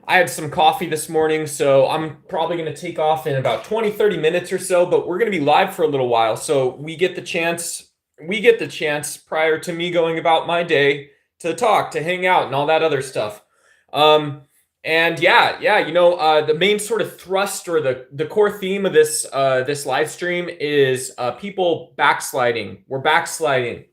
I had some coffee this morning, so I'm probably going to take off in about 20, 30 minutes or so, but we're going to be live for a little while. So we get the chance prior to me going about my day to talk, to hang out and all that other stuff. Um, and yeah, the main sort of thrust or the core theme of this live stream is people backsliding. We're backsliding.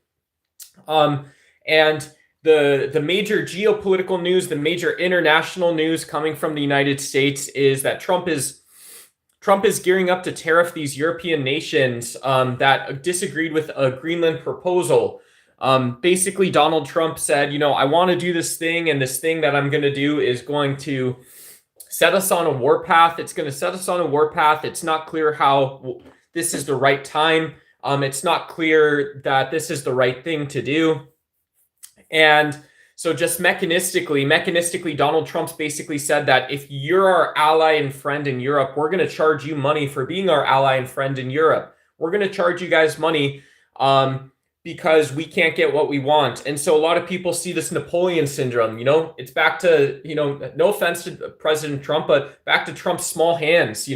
Um, and the major geopolitical news, the major international news coming from the United States is that Trump is gearing up to tariff these European nations that disagreed with a Greenland proposal. Basically, Donald Trump said, I want to do this thing, and this thing that I'm going to do is going to set us on a warpath. It's going to set us on a warpath. It's not clear how this is the right time. It's not clear that this is the right thing to do. And so just mechanistically, Donald Trump's basically said that if you're our ally and friend in Europe, we're going to charge you money for being our ally and friend in Europe. We're going to charge you guys money because we can't get what we want. And so a lot of people see this Napoleon syndrome, it's back to, no offense to President Trump, but back to Trump's small hands,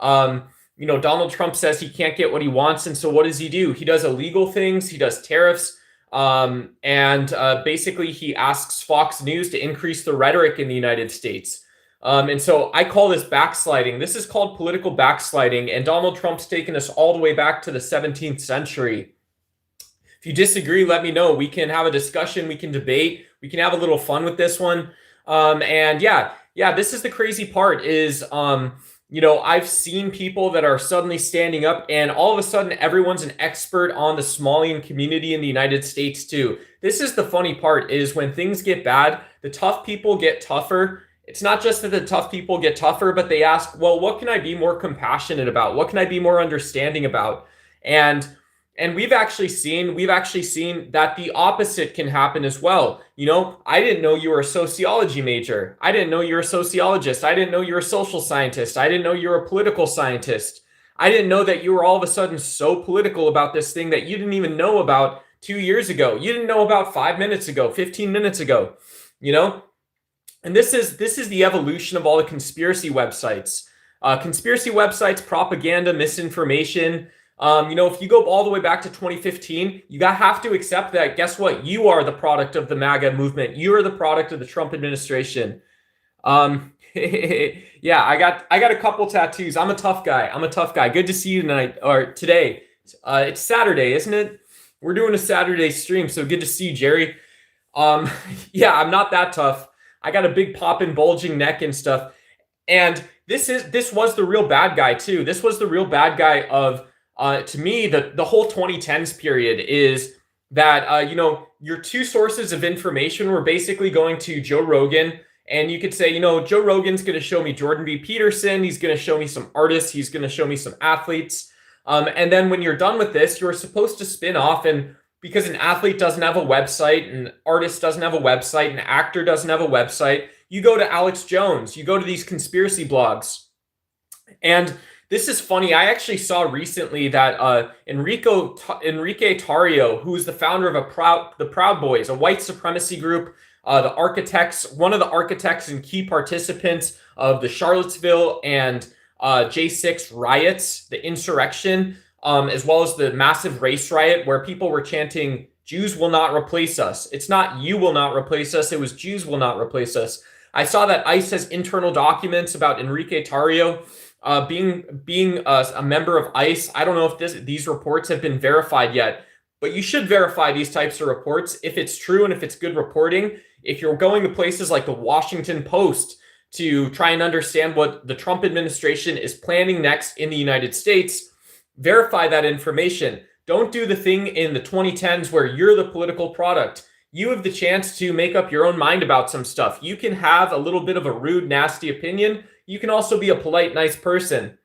Donald Trump says he can't get what he wants. And so what does he do? He does illegal things. He does tariffs. And basically he asks Fox News to increase the rhetoric in the United States. And so I call this backsliding. This is called political backsliding. And Donald Trump's taken us all the way back to the 17th century. If you disagree, let me know. We can have a discussion. We can debate. We can have a little fun with this one. And yeah, this is the crazy part is, I've seen people that are suddenly standing up and all of a sudden everyone's an expert on the Somalian community in the United States too. This is the funny part is when things get bad, the tough people get tougher. It's not just that the tough people get tougher, but they ask, well, what can I be more compassionate about? What can I be more understanding about? And we've actually seen that the opposite can happen as well. I didn't know you were a sociology major. I didn't know you were a sociologist. I didn't know you were a social scientist. I didn't know you were a political scientist. I didn't know that you were all of a sudden so political about this thing that you didn't even know about 2 years ago. You didn't know about 5 minutes ago, 15 minutes ago, And this is the evolution of all the conspiracy websites. Conspiracy websites, propaganda, misinformation. If you go all the way back to 2015, you have to accept that, guess what? You are the product of the MAGA movement. You are the product of the Trump administration. Yeah, I got a couple tattoos. I'm a tough guy. Good to see you tonight or today. It's Saturday, isn't it? We're doing a Saturday stream, so good to see you, Jerry. Yeah, I'm not that tough. I got a big poppin' bulging neck and stuff. And this was the real bad guy too. This was the real bad guy of to me, the whole 2010s period is that, your two sources of information were basically going to Joe Rogan. And you could say, Joe Rogan's going to show me Jordan B. Peterson. He's going to show me some artists. He's going to show me some athletes. And then when you're done with this, you're supposed to spin off. And because an athlete doesn't have a website, an artist doesn't have a website, an actor doesn't have a website, you go to Alex Jones. You go to these conspiracy blogs. And this is funny. I actually saw recently that Enrique Tarrio, who is the founder of the Proud Boys, a white supremacy group, one of the architects and key participants of the Charlottesville and J6 riots, the insurrection, as well as the massive race riot where people were chanting, "Jews will not replace us." It's not "you will not replace us." It was "Jews will not replace us." I saw that ICE has internal documents about Enrique Tarrio. Being a member of ICE. I don't know if these reports have been verified yet, but you should verify these types of reports if it's true and if it's good reporting. If you're going to places like the Washington Post to try and understand what the Trump administration is planning next in the United States, verify that information. Don't do the thing in the 2010s where you're the political product. You have the chance to make up your own mind about some stuff. You can have a little bit of a rude, nasty opinion. You can also be a polite, nice person.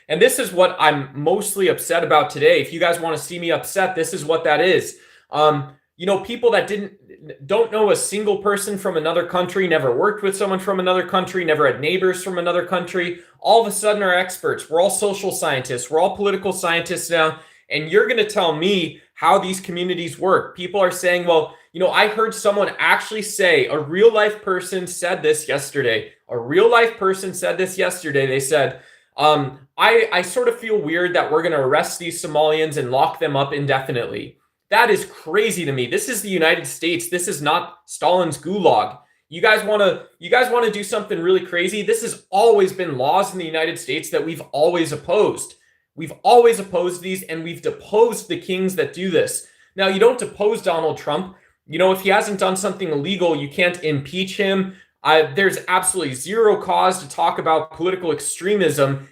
And this is what I'm mostly upset about today. If you guys want to see me upset, this is what that is. People that don't know a single person from another country, never worked with someone from another country, never had neighbors from another country, all of a sudden are experts. We're all social scientists. We're all political scientists now. And you're going to tell me how these communities work. People are saying, well, I heard someone actually say, a real life person said this yesterday. A real life person said this yesterday. They said, I sort of feel weird that we're going to arrest these Somalians and lock them up indefinitely. That is crazy to me. This is the United States. This is not Stalin's gulag. You guys want to do something really crazy? This has always been laws in the United States that we've always opposed. We've always opposed these, and we've deposed the kings that do this. Now, you don't depose Donald Trump. If he hasn't done something illegal, you can't impeach him. There's absolutely zero cause to talk about political extremism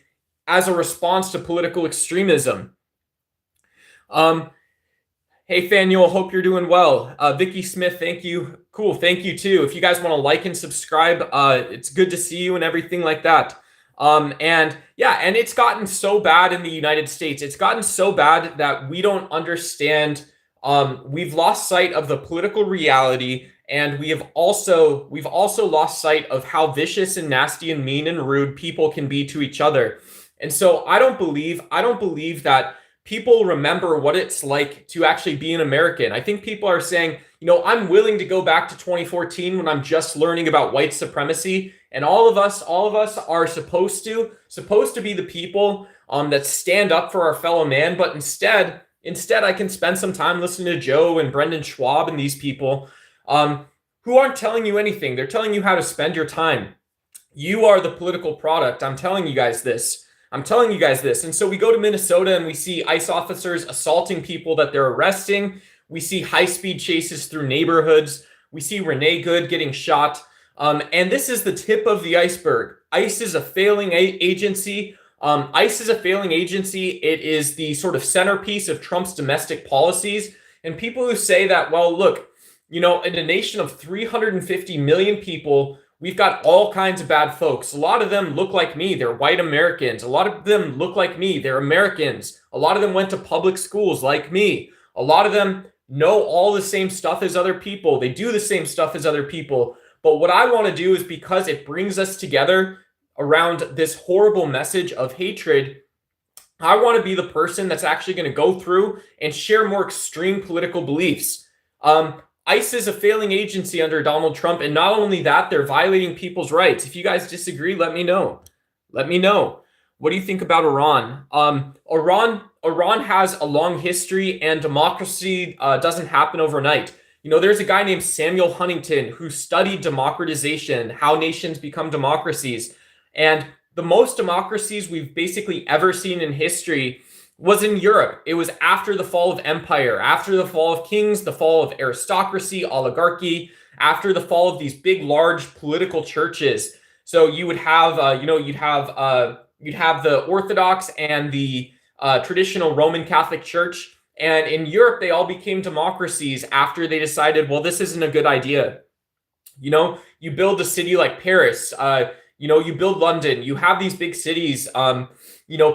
as a response to political extremism. Hey, Faniel, hope you're doing well. Vicky Smith, thank you. Cool, thank you too. If you guys want to like and subscribe, it's good to see you and everything like that. And it's gotten so bad in the United States. It's gotten so bad that we don't understand. We've lost sight of the political reality, and we've also lost sight of how vicious and nasty and mean and rude people can be to each other. And so I don't believe that people remember what it's like to actually be an American. I think people are saying, I'm willing to go back to 2014 when I'm just learning about white supremacy. And all of us are supposed to be the people that stand up for our fellow man. But instead, I can spend some time listening to Joe and Brendan Schwab and these people who aren't telling you anything. They're telling you how to spend your time. You are the political product. I'm telling you guys this. And so we go to Minnesota and we see ICE officers assaulting people that they're arresting. We see high-speed chases through neighborhoods. We see Renee Good getting shot. And this is the tip of the iceberg. ICE is a failing agency. ICE is a failing agency. It is the sort of centerpiece of Trump's domestic policies. And people who say that, well, look, in a nation of 350 million people, we've got all kinds of bad folks. A lot of them look like me. They're white Americans. A lot of them look like me. They're Americans. A lot of them went to public schools like me. A lot of them know all the same stuff as other people. They do the same stuff as other people. But what I want to do is, because it brings us together around this horrible message of hatred, I want to be the person that's actually going to go through and share more extreme political beliefs. ICE is a failing agency under Donald Trump, and not only that, they're violating people's rights. If you guys disagree, let me know. What do you think about Iran? Iran has a long history, and democracy doesn't happen overnight. There's a guy named Samuel Huntington who studied democratization, how nations become democracies. And the most democracies we've basically ever seen in history was in Europe. It was after the fall of empire, after the fall of kings, the fall of aristocracy, oligarchy, after the fall of these big, large political churches. So you would have, you'd have the Orthodox and the traditional Roman Catholic Church. And in Europe, they all became democracies after they decided, well, this isn't a good idea. You build a city like Paris, you build London, you have these big cities.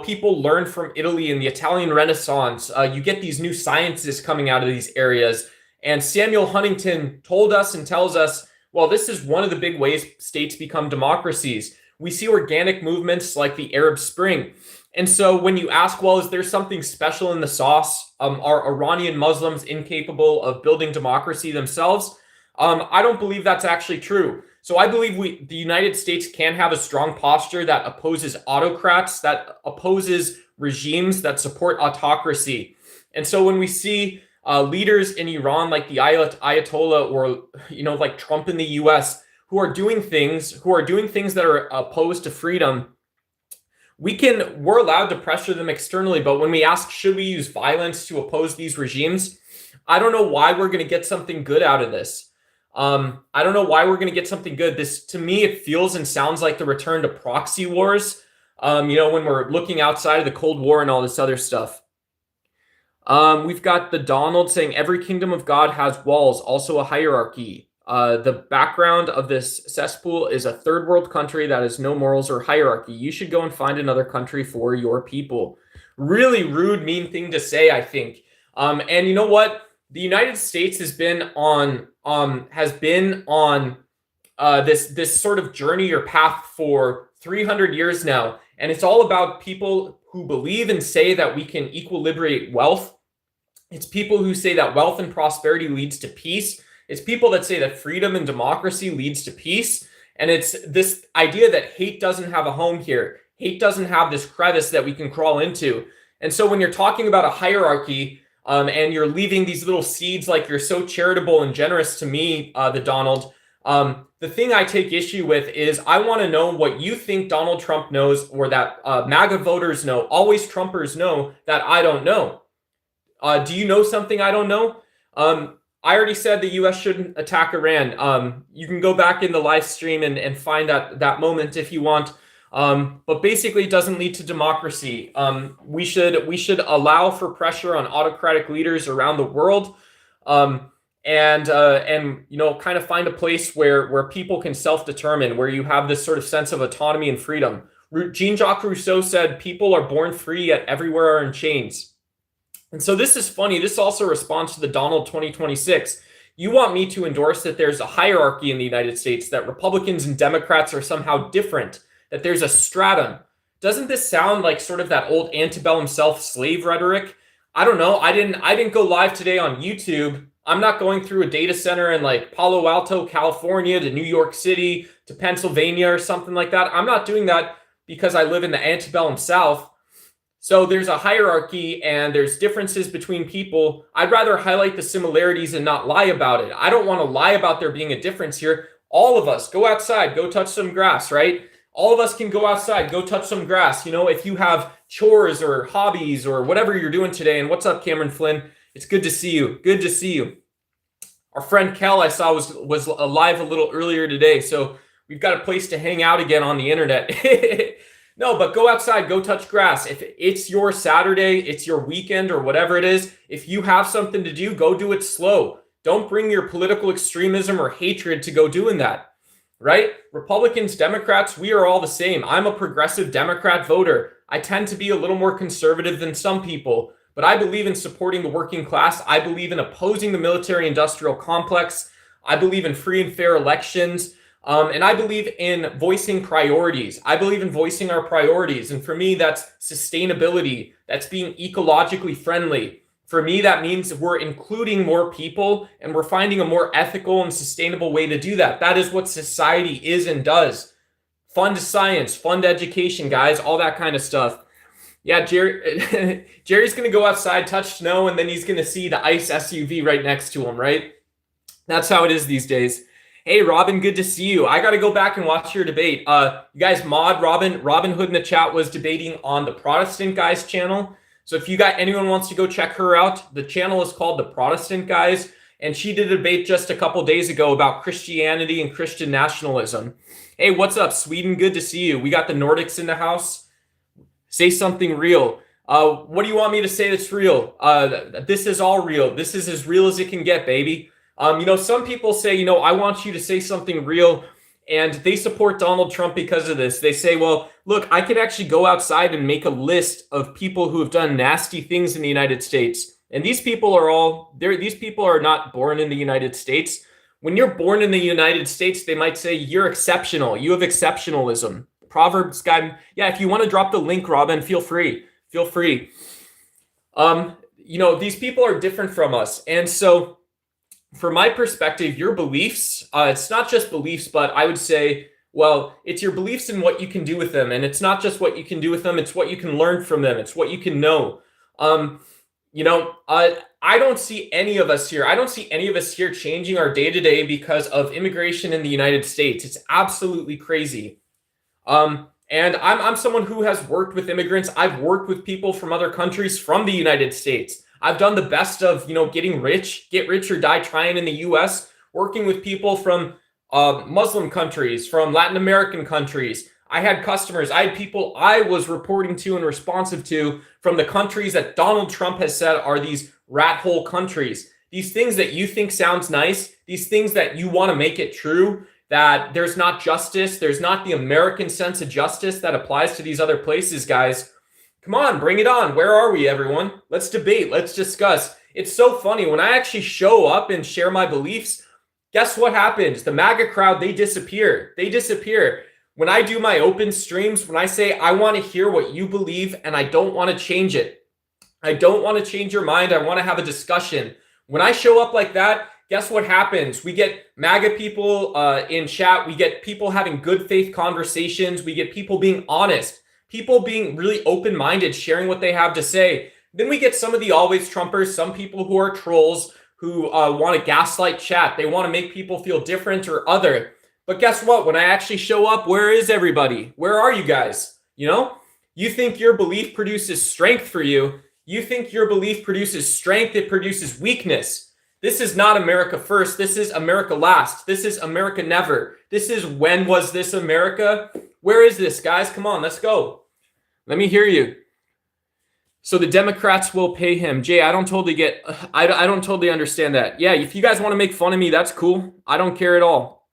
People learn from Italy and the Italian Renaissance. You get these new sciences coming out of these areas. And Samuel Huntington told us and tells us, well, this is one of the big ways states become democracies. We see organic movements like the Arab Spring. And so when you ask, well, is there something special in the sauce? Are Iranian Muslims incapable of building democracy themselves? I don't believe that's actually true. So I believe the United States can have a strong posture that opposes autocrats, that opposes regimes that support autocracy. And so when we see leaders in Iran like the Ayatollah, or like Trump in the US, who are doing things that are opposed to freedom, we're allowed to pressure them externally. But when we ask, should we use violence to oppose these regimes, I don't know why we're going to get something good out of this. I don't know why we're going to get something good. This, to me, it feels and sounds like the return to proxy wars, when we're looking outside of the Cold War and all this other stuff. We've got the Donald saying every kingdom of God has walls, also a hierarchy. The background of this cesspool is a third world country that has no morals or hierarchy. You should go and find another country for your people. Really rude, mean thing to say, I think. And you know what? The United States has been on this sort of journey or path for 300 years now. And it's all about people who believe and say that we can equilibrate wealth. It's people who say that wealth and prosperity leads to peace. It's people that say that freedom and democracy leads to peace. And it's this idea that hate doesn't have a home here. Hate doesn't have this crevice that we can crawl into. And so when you're talking about a hierarchy, and you're leaving these little seeds like you're so charitable and generous to me, the Donald, the thing I take issue with is I want to know what you think Donald Trump knows, or that MAGA voters know, always Trumpers know, that I don't know. Do you know something I don't know? I already said the U.S. shouldn't attack Iran. You can go back in the live stream and find that moment if you want. But basically, it doesn't lead to democracy. We should allow for pressure on autocratic leaders around the world, and kind of find a place where people can self-determine, where you have this sort of sense of autonomy and freedom. Jean-Jacques Rousseau said, "People are born free, yet everywhere are in chains." And so this is funny. This also responds to the Donald 2026. You want me to endorse that there's a hierarchy in the United States, that Republicans and Democrats are somehow different, that there's a stratum. Doesn't this sound like sort of that old antebellum self-slave rhetoric? I don't know. I didn't go live today on YouTube. I'm not going through a data center in like Palo Alto, California, to New York City, to Pennsylvania or something like that. I'm not doing that because I live in the antebellum South. So there's a hierarchy and there's differences between people. I'd rather highlight the similarities and not lie about it. I don't want to lie about there being a difference here. All of us, go outside, go touch some grass, right? All of us can go outside, go touch some grass. You know, if you have chores or hobbies or whatever you're doing today. And what's up, Cameron Flynn? It's good to see you. Good to see you. Our friend Kel, I saw, was live a little earlier today. So we've got a place to hang out again on the internet. No, but go outside, go touch grass. If it's your Saturday, it's your weekend or whatever it is, if you have something to do, go do it slow. Don't bring your political extremism or hatred to go doing that, right? Republicans, Democrats, we are all the same. I'm a progressive Democrat voter. I tend to be a little more conservative than some people, but I believe in supporting the working class. I believe in opposing the military-industrial complex. I believe in free and fair elections. And I believe in voicing priorities. I believe in voicing our priorities. And for me, that's sustainability. That's being ecologically friendly. For me, that means we're including more people and we're finding a more ethical and sustainable way to do that. That is what society is and does. Fund science, fund education, guys, all that kind of stuff. Yeah, Jerry's going to go outside, touch snow, and then he's going to see the ICE SUV right next to him, right? That's how it is these days. Hey, Robin, good to see you. I got to go back and watch your debate. You guys mod Robin. Robin Hood in the chat was debating on the Protestant Guys channel. So if you got anyone wants to go check her out, the channel is called the Protestant Guys. And she did a debate just a couple days ago about Christianity and Christian nationalism. Hey, what's up, Sweden? Good to see you. We got the Nordics in the house. Say something real. What do you want me to say that's real? This is all real. This is as real as it can get, baby. Some people say, I want you to say something real, and they support Donald Trump because of this. They say, well, look, I could actually go outside and make a list of people who have done nasty things in the United States. And these people are not born in the United States. When you're born in the United States, they might say you're exceptional. You have exceptionalism. Proverbs guy. Yeah, if you want to drop the link, Robin, feel free. Feel free. These people are different from us. And so from my perspective, your beliefs, it's not just beliefs, but I would say, well, it's your beliefs and what you can do with them. And it's not just what you can do with them. It's what you can learn from them. It's what you can know. I don't see any of us here. I don't see any of us here changing our day-to-day because of immigration in the United States. It's absolutely crazy. And I'm someone who has worked with immigrants. I've worked with people from other countries from the United States. I've done the best of, getting rich, get rich or die trying in the U.S., working with people from Muslim countries, from Latin American countries. I had customers, I had people I was reporting to and responsive to from the countries that Donald Trump has said are these rat hole countries. These things that you think sounds nice, these things that you want to make it true, that there's not justice, there's not the American sense of justice that applies to these other places, guys. Come on, bring it on. Where are we, everyone? Let's debate. Let's discuss. It's so funny. When I actually show up and share my beliefs, guess what happens? The MAGA crowd, they disappear. They disappear. When I do my open streams, when I say I want to hear what you believe and I don't want to change it, I don't want to change your mind. I want to have a discussion. When I show up like that, guess what happens? We get MAGA people in chat. We get people having good faith conversations. We get people being honest, people being really open-minded, sharing what they have to say. Then we get some of the always Trumpers, some people who are trolls, who want to gaslight chat. They want to make people feel different or other. But guess what? When I actually show up, where is everybody? Where are you guys? You know, you think your belief produces strength for you. You think your belief produces strength. It produces weakness. This is not America first. This is America last. This is America never. This is when was this America? Where is this, guys? Come on, let's go. Let me hear you. So the Democrats will pay him. Jay, I don't totally understand that. Yeah, if you guys want to make fun of me, that's cool. I don't care at all.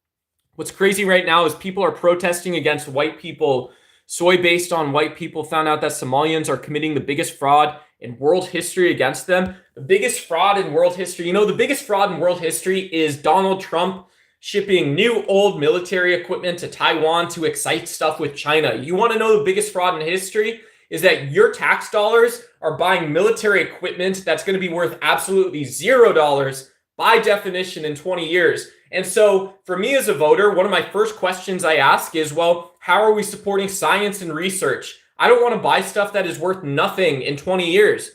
What's crazy right now is people are protesting against white people. Soy based on white people found out that Somalians are committing the biggest fraud in world history against them. The biggest fraud in world history. You know, the biggest fraud in world history is Donald Trump shipping new old military equipment to Taiwan to excite stuff with China. You want to know the biggest fraud in history? Is that your tax dollars are buying military equipment that's going to be worth absolutely $0 by definition in 20 years. And so for me as a voter, one of my first questions I ask is, well, how are we supporting science and research? I don't want to buy stuff that is worth nothing in 20 years.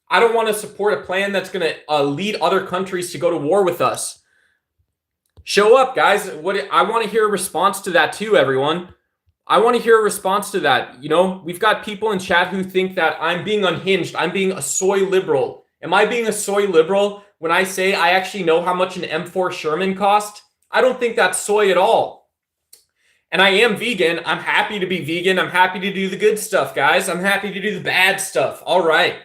I don't want to support a plan that's going to lead other countries to go to war with us. Show up, guys. I want to hear a response to that too, everyone. I want to hear a response to that. You know, we've got people in chat who think that I'm being unhinged. I'm being a soy liberal. Am I being a soy liberal when I say I actually know how much an M4 Sherman cost? I don't think that's soy at all. And I am vegan. I'm happy to be vegan. I'm happy to do the good stuff, guys. I'm happy to do the bad stuff. All right.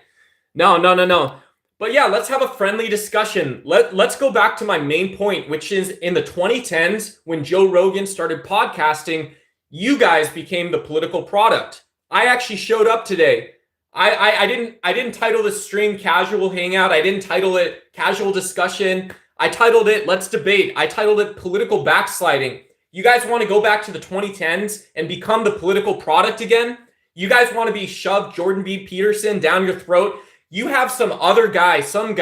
No. But yeah, let's have a friendly discussion. Let's go back to my main point, which is in the 2010s when Joe Rogan started podcasting, you guys became the political product. I actually showed up today. I didn't title this stream Casual Hangout. I didn't title it Casual Discussion. I titled it Let's Debate. I titled it Political Backsliding. You guys want to go back to the 2010s and become the political product again? You guys want to be shoved Jordan B. Peterson down your throat? You have some other guy, some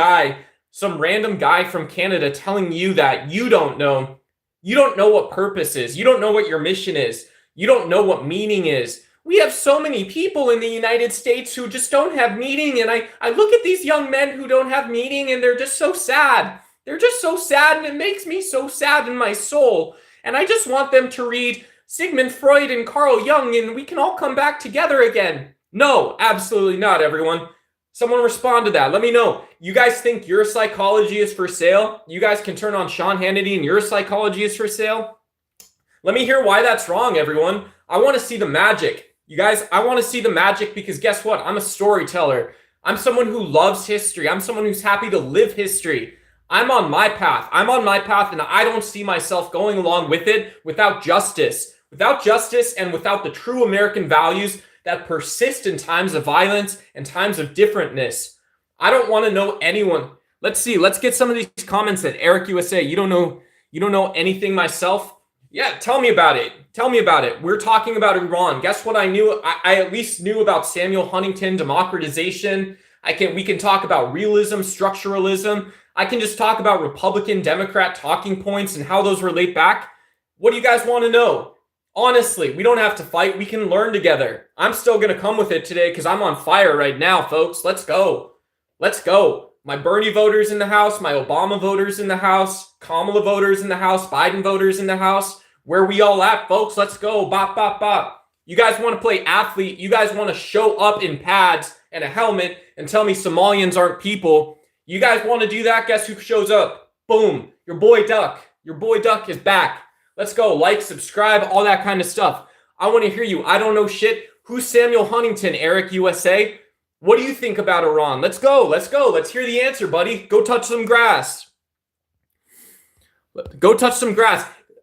random guy from Canada telling you that you don't know. You don't know what purpose is. You don't know what your mission is. You don't know what meaning is. We have so many people in the United States who just don't have meaning. And I look at these young men who don't have meaning and they're just so sad. They're just so sad and it makes me so sad in my soul. And I just want them to read Sigmund Freud and Carl Jung and we can all come back together again. No, absolutely not, everyone. Someone respond to that. Let me know. You guys think your psychology is for sale? You guys can turn on Sean Hannity and your psychology is for sale? Let me hear why that's wrong, everyone. I want to see the magic. You guys, I want to see the magic because guess what? I'm a storyteller. I'm someone who loves history. I'm someone who's happy to live history. I'm on my path. And I don't see myself going along with it without justice. Without justice and without the true American values that persist in times of violence and times of differentness. I don't want to know anyone. Let's see. Let's get some of these comments that Eric USA. You don't know anything myself? Yeah, tell me about it. We're talking about Iran. Guess what I knew? I at least knew about Samuel Huntington, democratization. We can talk about realism, structuralism. I can just talk about Republican, Democrat talking points and how those relate back. What do you guys want to know? Honestly, we don't have to fight. We can learn together. I'm still going to come with it today because I'm on fire right now, folks. Let's go. My Bernie voters in the house, my Obama voters in the house, Kamala voters in the house, Biden voters in the house. Where we all at, folks? Let's go. Bop, bop, bop. You guys want to play athlete. You guys want to show up in pads and a helmet and tell me Somalians aren't people. You guys want to do that? Guess who shows up? Boom. Your boy Duck. Your boy Duck is back. Let's go. Like, subscribe, all that kind of stuff. I want to hear you. I don't know shit. Who's Samuel Huntington, Eric USA? What do you think about Iran? Let's go. Let's hear the answer, buddy. Go touch some grass.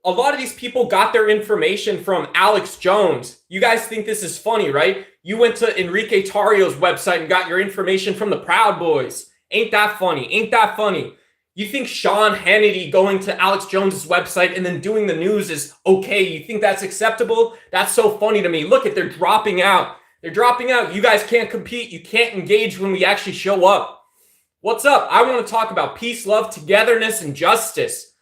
A lot of these people got their information from Alex Jones. You guys think this is funny, right? You went to Enrique Tarrio's website and got your information from the Proud Boys. Ain't that funny? You think Sean Hannity going to Alex Jones's website and then doing the news is okay? You think that's acceptable? That's so funny to me. Look at, they're dropping out. You guys can't compete. You can't engage when we actually show up. What's up? I want to talk about peace, love, togetherness, and justice.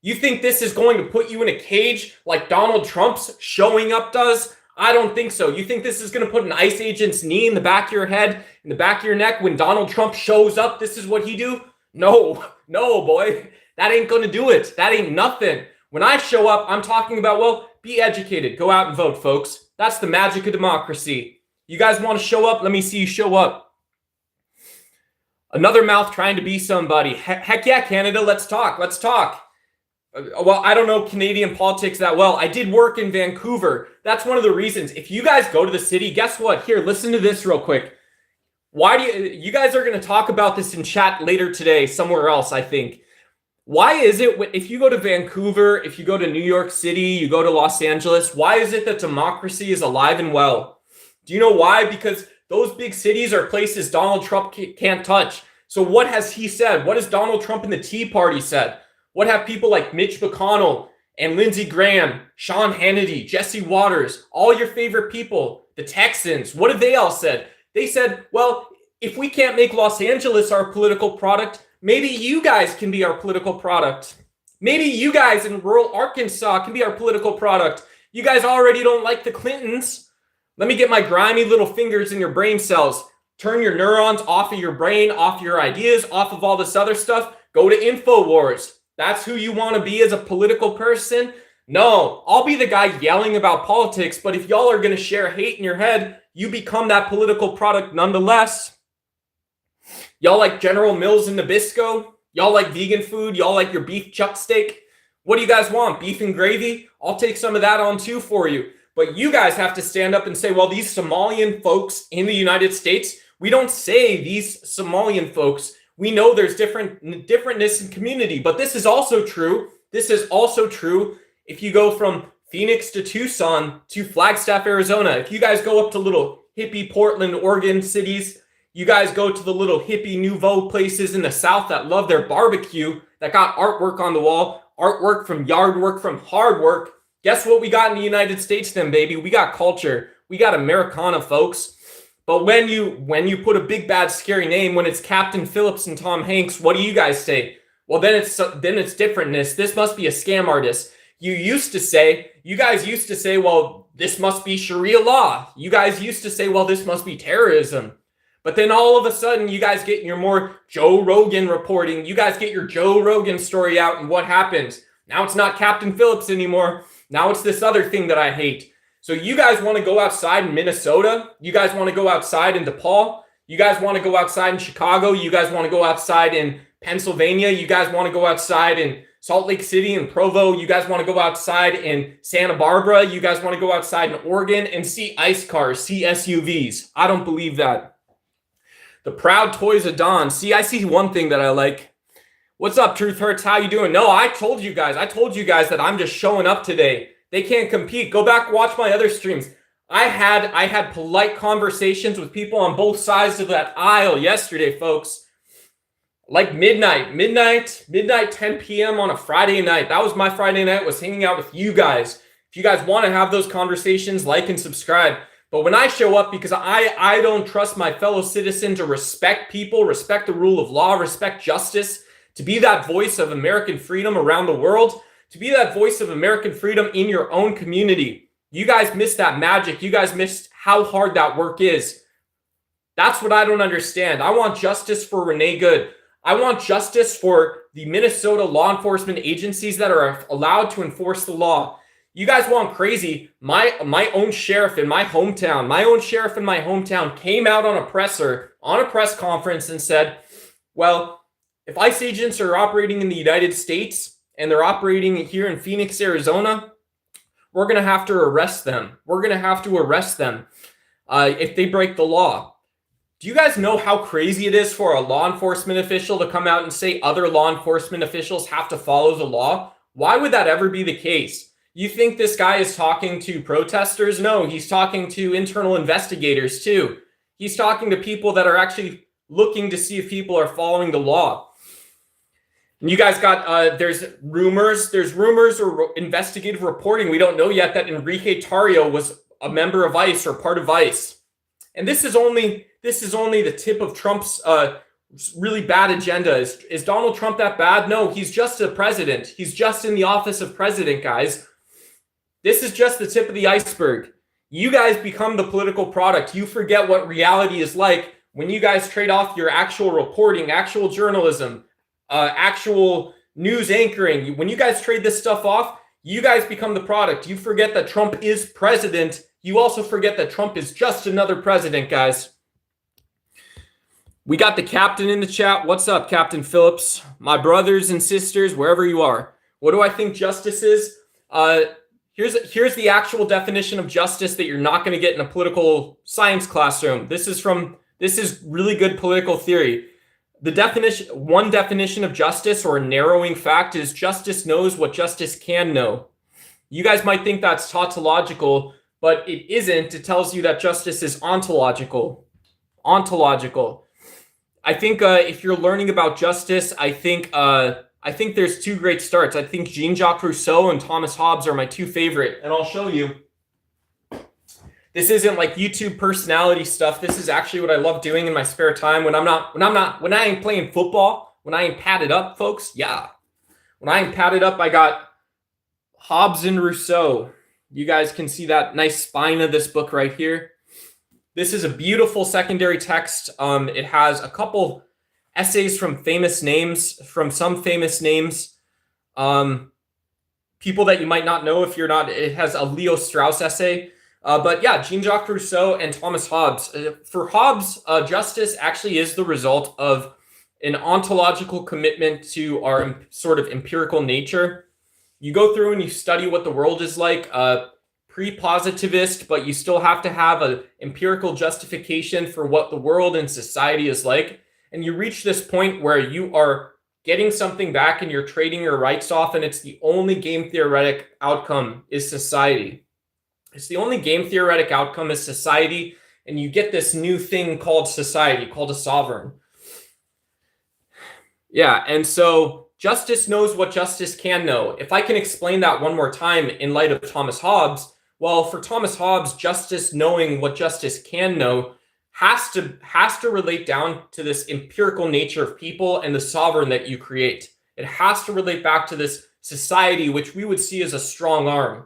You think this is going to put you in a cage like Donald Trump's showing up does? I don't think so. You think this is going to put an ICE agent's knee in the back of your head, in the back of your neck when Donald Trump shows up? This is what he do? No, boy. That ain't going to do it. That ain't nothing. When I show up, I'm talking about, well, be educated. Go out and vote, folks. That's the magic of democracy. You guys want to show up? Let me see you show up. Another mouth trying to be somebody. Heck yeah, Canada, let's talk. Let's talk. Well, I don't know Canadian politics that well. I did work in Vancouver. That's one of the reasons. If you guys go to the city, guess what? Here, listen to this real quick. Why do you guys are going to talk about this in chat later today, somewhere else, I think. Why is it, if you go to Vancouver, if you go to New York City, you go to Los Angeles, why is it that democracy is alive and well? Do you know why? Because those big cities are places Donald Trump can't touch. So what has he said? What has Donald Trump and the Tea Party said? What have people like Mitch McConnell and Lindsey Graham, Sean Hannity, Jesse Waters, all your favorite people, the Texans, what have they all said? They said, well, if we can't make Los Angeles our political product, maybe you guys can be our political product. Maybe you guys in rural Arkansas can be our political product. You guys already don't like the Clintons. Let me get my grimy little fingers in your brain cells. Turn your neurons off of your brain, off your ideas, off of all this other stuff. Go to InfoWars. That's who you want to be as a political person? No, I'll be the guy yelling about politics, but if y'all are going to share hate in your head, you become that political product nonetheless. Y'all like General Mills and Nabisco? Y'all like vegan food? Y'all like your beef chuck steak? What do you guys want? Beef and gravy? I'll take some of that on too for you. But you guys have to stand up and say, well, these Somalian folks in the United States, we don't say these Somalian folks. We know there's differentness in community, but this is also true. This is also true if you go from Phoenix to Tucson to Flagstaff, Arizona. If you guys go up to little hippie Portland, Oregon cities, you guys go to the little hippie nouveau places in the South that love their barbecue, that got artwork on the wall, artwork from yard work, from hard work. Guess what we got in the United States then, baby? We got culture. We got Americana, folks. But when you put a big, bad, scary name, when it's Captain Phillips and Tom Hanks, what do you guys say? Well, then it's differentness. This must be a scam artist. You guys used to say, well, this must be Sharia law. You guys used to say, well, this must be terrorism. But then all of a sudden, you guys get your more Joe Rogan reporting. You guys get your Joe Rogan story out, and what happens? Now it's not Captain Phillips anymore. Now it's this other thing that I hate. So you guys want to go outside in Minnesota? You guys want to go outside in DePaul? You guys want to go outside in Chicago? You guys want to go outside in Pennsylvania? You guys want to go outside in Salt Lake City and Provo? You guys want to go outside in Santa Barbara? You guys want to go outside in Oregon and see ICE cars, see SUVs? I don't believe that. The proud toys of Don. See, I see one thing that I like. What's up, Truth Hurts? How you doing? No, I told you guys that I'm just showing up today. They can't compete. Go back, watch my other streams. I had polite conversations with people on both sides of that aisle yesterday, folks. Like midnight, 10 p.m. on a Friday night. That was my Friday night, was hanging out with you guys. If you guys want to have those conversations, like and subscribe. But when I show up, because I don't trust my fellow citizen to respect people, respect the rule of law, respect justice, to be that voice of American freedom around the world, to be that voice of American freedom in your own community. You guys missed that magic. You guys missed how hard that work is. That's what I don't understand. I want justice for Renee Good. I want justice for the Minnesota law enforcement agencies that are allowed to enforce the law. You guys want crazy. My own sheriff in my hometown, came out on a press conference and said, well, if ICE agents are operating in the United States and they're operating here in Phoenix, Arizona, we're going to have to arrest them. If they break the law. Do you guys know how crazy it is for a law enforcement official to come out and say other law enforcement officials have to follow the law? Why would that ever be the case? You think this guy is talking to protesters? No, he's talking to internal investigators too. He's talking to people that are actually looking to see if people are following the law. And you guys got, there's rumors or investigative reporting. We don't know yet that Enrique Tarrio was a member of ICE or part of ICE. And this is only the tip of Trump's really bad agenda. Is Donald Trump that bad? No, he's just a president. He's just in the office of president, guys. This is just the tip of the iceberg. You guys become the political product. You forget what reality is like when you guys trade off your actual reporting, actual journalism, actual news anchoring. When you guys trade this stuff off, you guys become the product. You forget that Trump is president. You also forget that Trump is just another president, guys. We got the captain in the chat. What's up, Captain Phillips? My brothers and sisters, wherever you are. What do I think justice is? Here's the actual definition of justice that you're not going to get in a political science classroom. This is really good political theory. One definition of justice, or a narrowing fact, is justice knows what justice can know. You guys might think that's tautological, but it isn't. It tells you that justice is ontological. Ontological. I think if you're learning about justice, I think there's two great starts. I think Jean-Jacques Rousseau and Thomas Hobbes are my two favorite, and I'll show you. This isn't like YouTube personality stuff. This is actually what I love doing in my spare time when I ain't playing football, when I ain't padded up, folks. Yeah. When I ain't padded up, I got Hobbes and Rousseau. You guys can see that nice spine of this book right here. This is a beautiful secondary text. It has a couple essays from some famous names. People that you might not know if you're not. It has a Leo Strauss essay. But yeah, Jean-Jacques Rousseau and Thomas Hobbes. For Hobbes, justice actually is the result of an ontological commitment to our sort of empirical nature. You go through and you study what the world is like, pre-positivist, but you still have to have an empirical justification for what the world and society is like. And you reach this point where you are getting something back and you're trading your rights off, and it's the only game theoretic outcome is society. It's the only game theoretic outcome is society, and you get this new thing called society, called a sovereign. Yeah, and so justice knows what justice can know. If I can explain that one more time in light of Thomas Hobbes, well, for Thomas Hobbes, justice knowing what justice can know has to relate down to this empirical nature of people and the sovereign that you create. It has to relate back to this society, which we would see as a strong arm.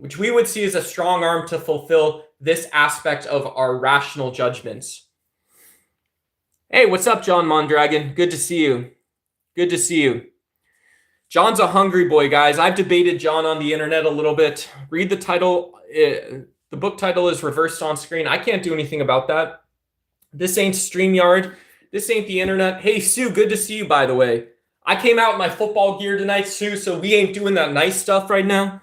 To fulfill this aspect of our rational judgments. Hey, what's up, John Mondragon? Good to see you. Good to see you. John's a hungry boy, guys. I've debated John on the internet a little bit. Read the title. The book title is reversed on screen. I can't do anything about that. This ain't StreamYard. This ain't the internet. Hey, Sue, good to see you, by the way. I came out in my football gear tonight, Sue, so we ain't doing that nice stuff right now.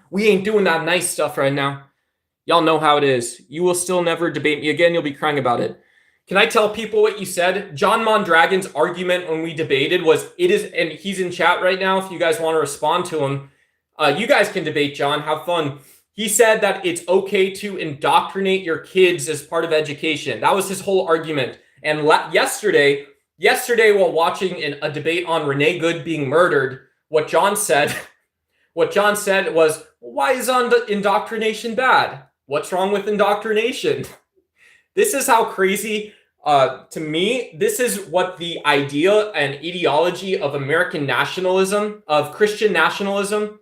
Y'all know how it is. You will still never debate me again. You'll be crying about it. Can I tell people what you said? John Mondragon's argument when we debated was, it is, and he's in chat right now if you guys want to respond to him. You guys can debate John. Have fun. He said that it's okay to indoctrinate your kids as part of education. That was his whole argument. And yesterday, while watching a debate on Renee Good being murdered, what John said was, why is indoctrination bad? What's wrong with indoctrination? This is how crazy, to me, this is what the idea and ideology of American nationalism, of Christian nationalism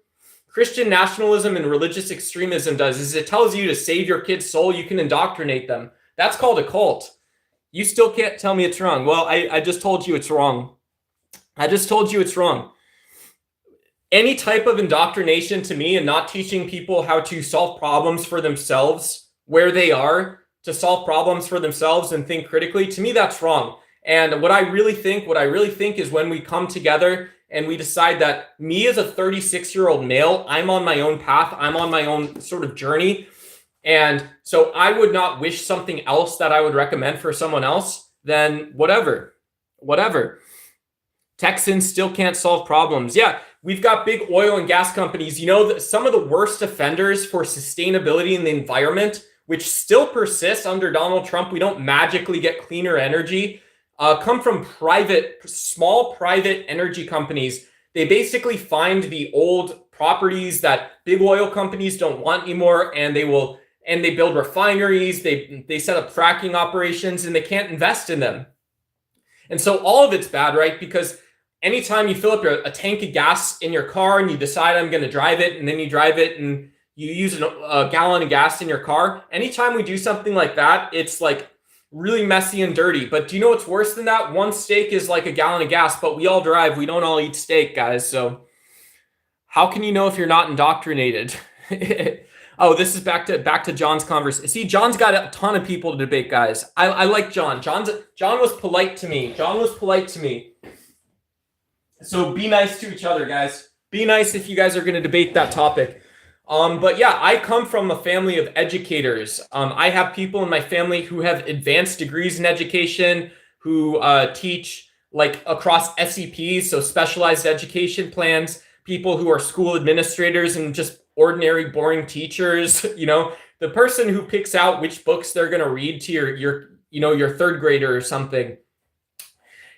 and religious extremism does, is it tells you to save your kid's soul, you can indoctrinate them. That's called a cult. You still can't tell me it's wrong. Well, I just told you it's wrong. Any type of indoctrination to me and not teaching people how to solve problems for themselves, where they are, to solve problems for themselves and think critically, to me, that's wrong. And what I really think is when we come together and we decide that me as a 36-year-old male, I'm on my own path, I'm on my own sort of journey. And so I would not wish something else that I would recommend for someone else, then whatever. Texans still can't solve problems. Yeah, we've got big oil and gas companies. You know, some of the worst offenders for sustainability in the environment, which still persists under Donald Trump, we don't magically get cleaner energy, come from small private energy companies. They basically find the old properties that big oil companies don't want anymore, and they build refineries, they set up fracking operations, and they can't invest in them. And so all of it's bad, right? Because anytime you fill up a tank of gas in your car and you decide I'm going to drive it, and then you drive it and you use a gallon of gas in your car, anytime we do something like that, it's like really messy and dirty. But do you know what's worse than that? One steak is like a gallon of gas, but we all drive. We don't all eat steak, guys. So how can you know if you're not indoctrinated? Oh, this is back to John's conversation. See, John's got a ton of people to debate, guys. I like John. John was polite to me. John was polite to me. So be nice to each other, guys. Be nice if you guys are going to debate that topic. But yeah, I come from a family of educators. I have people in my family who have advanced degrees in education, who teach like across SEPs, so specialized education plans, people who are school administrators and just ordinary boring teachers. You know, the person who picks out which books they're going to read to your third grader or something.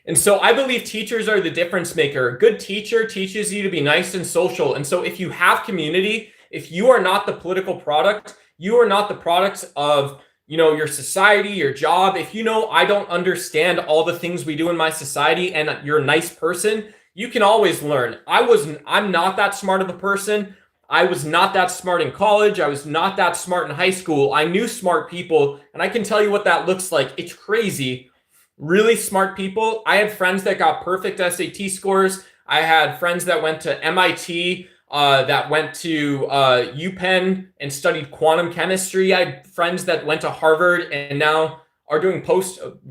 And so I believe teachers are the difference maker. A good teacher teaches you to be nice and social. And so if you have community, if you are not the political product, you are not the product of, your society, your job. If I don't understand all the things we do in my society and you're a nice person, you can always learn. I'm not that smart of a person. I was not that smart in college. I was not that smart in high school. I knew smart people, and I can tell you what that looks like. It's crazy. Really smart people. I had friends that got perfect SAT scores. I had friends that went to MIT, that went to UPenn and studied quantum chemistry. I had friends that went to Harvard and now are doing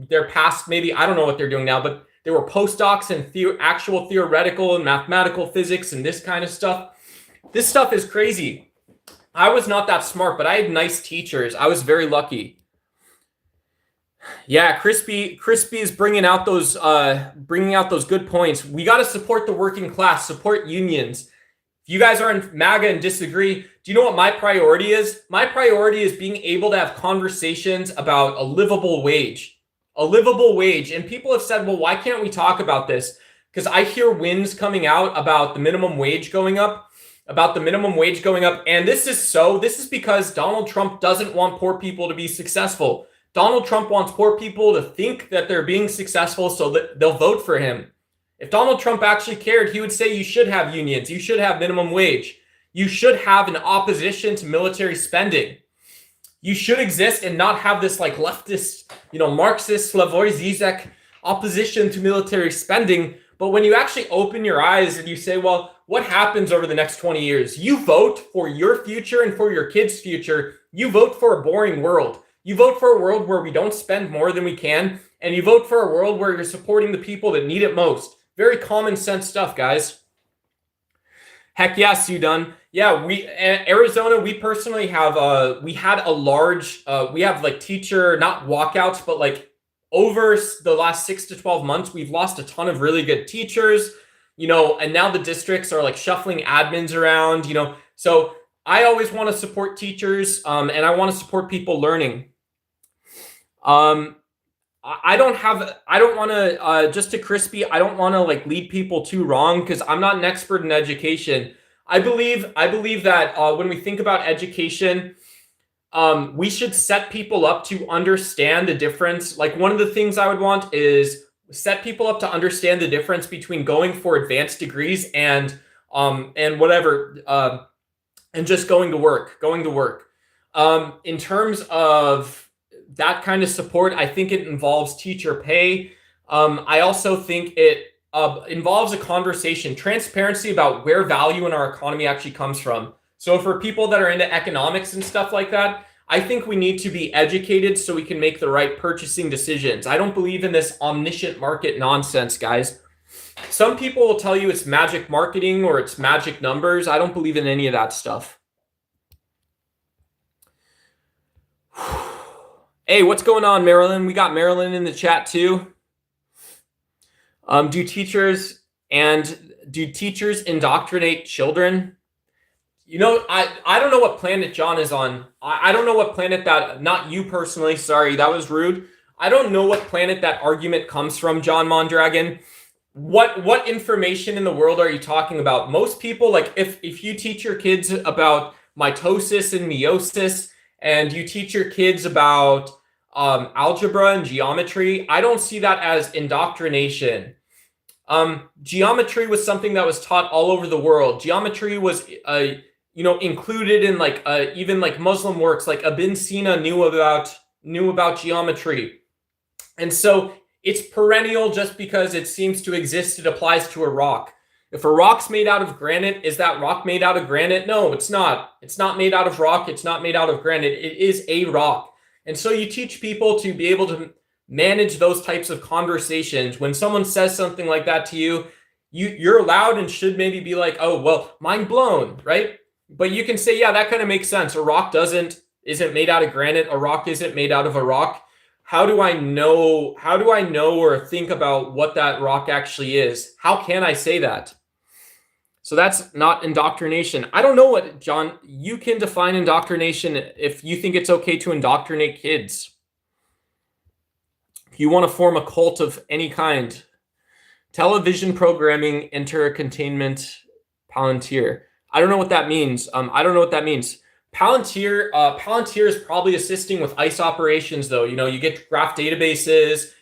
they're past, maybe, I don't know what they're doing now, but they were postdocs in actual theoretical and mathematical physics and this kind of stuff. This stuff is crazy. I was not that smart, but I had nice teachers. I was very lucky. Yeah, Crispy is bringing out those good points. We got to support the working class, support unions. If you guys are in MAGA and disagree, do you know what my priority is? My priority is being able to have conversations about a livable wage. A livable wage. And people have said, well, why can't we talk about this? Because I hear winds coming out about the minimum wage going up. And this is because Donald Trump doesn't want poor people to be successful. Donald Trump wants poor people to think that they're being successful so that they'll vote for him. If Donald Trump actually cared, he would say you should have unions, you should have minimum wage, you should have an opposition to military spending. You should exist and not have this like leftist, Marxist, Slavoj Zizek opposition to military spending. But when you actually open your eyes and you say, well, what happens over the next 20 years? You vote for your future and for your kids' future. You vote for a boring world. You vote for a world where we don't spend more than we can, and you vote for a world where you're supporting the people that need it most. Very common sense stuff, guys. Heck yeah, Sudan. Yeah, Arizona, we personally have, we have like teacher, not walkouts, but like over the last 6 to 12 months, we've lost a ton of really good teachers, and now the districts are like shuffling admins around, so I always want to support teachers, and I want to support people learning. I don't want to, just to Crispy, I don't want to like lead people too wrong because I'm not an expert in education. I believe that when we think about education, we should set people up to understand the difference. Like one of the things I would want is set people up to understand the difference between going for advanced degrees and whatever, and just going to work. In terms of that kind of support, I think it involves teacher pay. I also think it involves a conversation, transparency about where value in our economy actually comes from. So for people that are into economics and stuff like that, I think we need to be educated so we can make the right purchasing decisions. I don't believe in this omniscient market nonsense, guys. Some people will tell you it's magic marketing or it's magic numbers. I don't believe in any of that stuff. Hey, what's going on, Marilyn? We got Marilyn in the chat too. Do teachers indoctrinate children? I don't know what planet John is on. I don't know what planet not you personally, sorry, that was rude. I don't know what planet that argument comes from, John Mondragon. What information in the world are you talking about? Most people, like if you teach your kids about mitosis and meiosis, and you teach your kids about algebra and geometry, I don't see that as indoctrination. Geometry was something that was taught all over the world. Geometry was, included in even like Muslim works. Like Ibn Sina knew about geometry, and so it's perennial. Just because it seems to exist, it applies to a rock. If a rock's made out of granite, is that rock made out of granite? No, it's not. It's not made out of rock. It's not made out of granite. It is a rock. And so you teach people to be able to manage those types of conversations. When someone says something like that to you, you're allowed and should maybe be like, oh, well, mind blown, right? But you can say, yeah, that kind of makes sense. A rock isn't made out of granite. A rock isn't made out of a rock. How do I know or think about what that rock actually is? How can I say that? So that's not indoctrination. I don't know what, John, you can define indoctrination if you think it's okay to indoctrinate kids. If you want to form a cult of any kind, television programming, enter a containment, Palantir. I don't know what that means. Palantir is probably assisting with ICE operations, though. You get graph databases.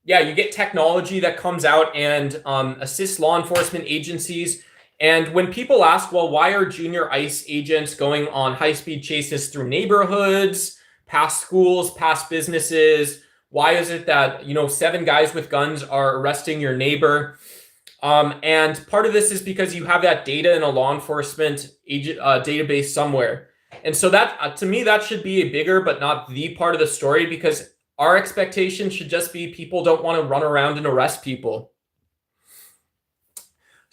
You get technology that comes out and assists law enforcement agencies. And when people ask, well, why are junior ICE agents going on high-speed chases through neighborhoods, past schools, past businesses? Why is it that, 7 guys with guns are arresting your neighbor? And part of this is because you have that data in a law enforcement agent database somewhere. And so that, to me, that should be a bigger but not the part of the story, because our expectation should just be people don't want to run around and arrest people.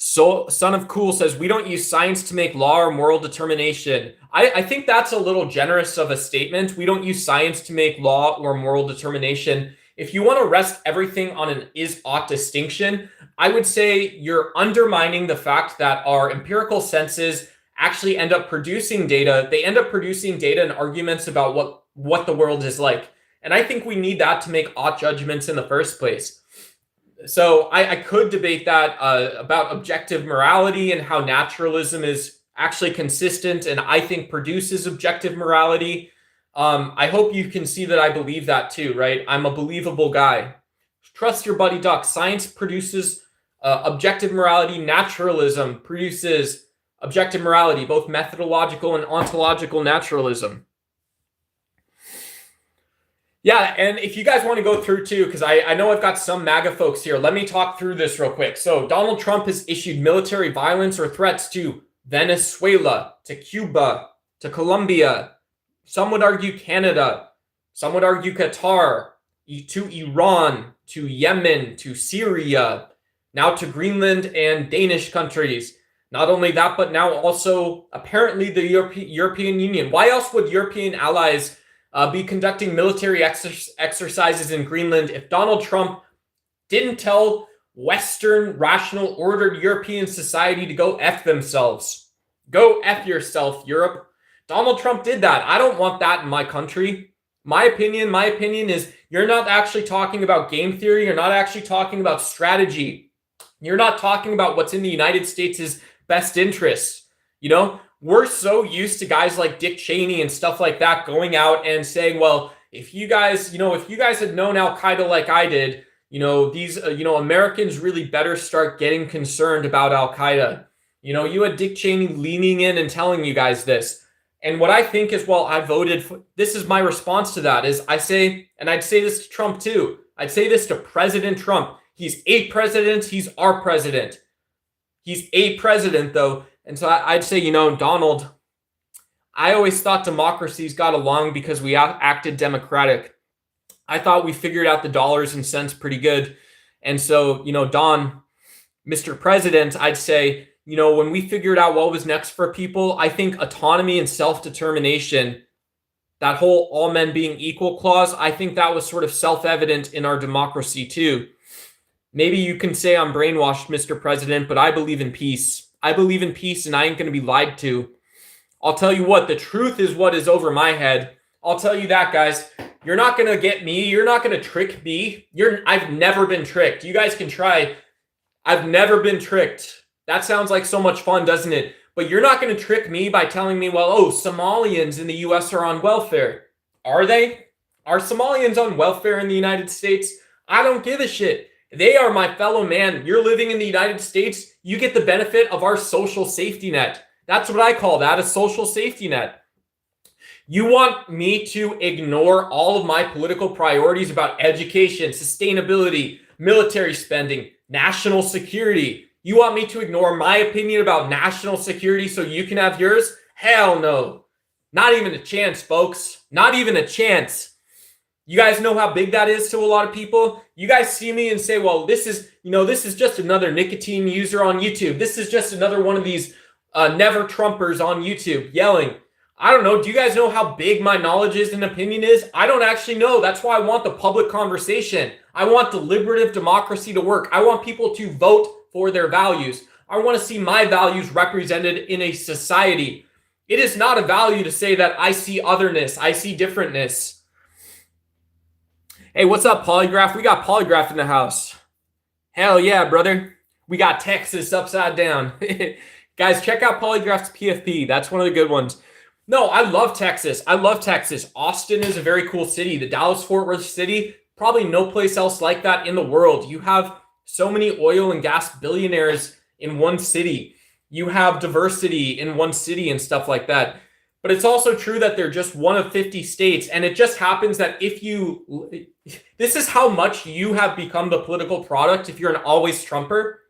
So Son of Cool says, we don't use science to make law or moral determination. I think that's a little generous of a statement. We don't use science to make law or moral determination. If you want to rest everything on an is-ought distinction, I would say you're undermining the fact that our empirical senses actually end up producing data. They end up producing data and arguments about what the world is like. And I think we need that to make ought judgments in the first place. So I could debate that about objective morality and how naturalism is actually consistent and I think produces objective morality. I hope you can see that I believe that too, right? I'm a believable guy. Trust your buddy duck. Science produces objective morality. Naturalism produces objective morality, both methodological and ontological naturalism. Yeah, and if you guys want to go through too, because I know I've got some MAGA folks here, let me talk through this real quick. So Donald Trump has issued military violence or threats to Venezuela, to Cuba, to Colombia. Some would argue Canada. Some would argue Qatar, to Iran, to Yemen, to Syria, now to Greenland and Danish countries. Not only that, but now also apparently the European Union. Why else would European allies be conducting military exercises in Greenland if Donald Trump didn't tell Western, rational, ordered European society to go F themselves? Go F yourself, Europe. Donald Trump did that. I don't want that in my country. My opinion is you're not actually talking about game theory. You're not actually talking about strategy. You're not talking about what's in the United States' best interests. We're so used to guys like Dick Cheney and stuff like that going out and saying, well, if you guys had known Al-Qaeda like I did, these, Americans really better start getting concerned about Al-Qaeda. You had Dick Cheney leaning in and telling you guys this. And what I think is, well, I voted for, this is my response to that is I'd say this to Trump too. I'd say this to President Trump. He's a president. He's our president. He's a president though. And so I'd say, Donald, I always thought democracies got along because we acted democratic. I thought we figured out the dollars and cents pretty good. And so, Don, Mr. President, I'd say, when we figured out what was next for people, I think autonomy and self-determination, that whole all men being equal clause, I think that was sort of self-evident in our democracy too. Maybe you can say I'm brainwashed, Mr. President, but I believe in peace. I believe in peace and I ain't going to be lied to. I'll tell you what, the truth is what is over my head. I'll tell you that, guys. You're not going to get me. You're not going to trick me. I've never been tricked. You guys can try. I've never been tricked. That sounds like so much fun, doesn't it? But you're not going to trick me by telling me, well, Somalians in the U.S. are on welfare. Are they? Are Somalians on welfare in the United States? I don't give a shit. They are my fellow man. You're living in the United States. You get the benefit of our social safety net. That's what I call that, a social safety net. You want me to ignore all of my political priorities about education, sustainability, military spending, national security. You want me to ignore my opinion about national security so you can have yours? Hell no. Not even a chance, folks. Not even a chance. You guys know how big that is to a lot of people? You guys see me and say, well, this is just another nicotine user on YouTube. This is just another one of these never Trumpers on YouTube yelling. I don't know. Do you guys know how big my knowledge is and opinion is? I don't actually know. That's why I want the public conversation. I want deliberative democracy to work. I want people to vote for their values. I want to see my values represented in a society. It is not a value to say that I see otherness, I see differentness. Hey, what's up, Polygraph? We got Polygraph in the house. Hell yeah, brother. We got Texas upside down. Guys, check out Polygraph's PFP. That's one of the good ones. No, I love Texas. I love Texas. Austin is a very cool city. The Dallas-Fort Worth city, probably no place else like that in the world. You have so many oil and gas billionaires in one city. You have diversity in one city and stuff like that. But it's also true that they're just one of 50 states. And it just happens that this is how much you have become the political product if you're an always Trumper.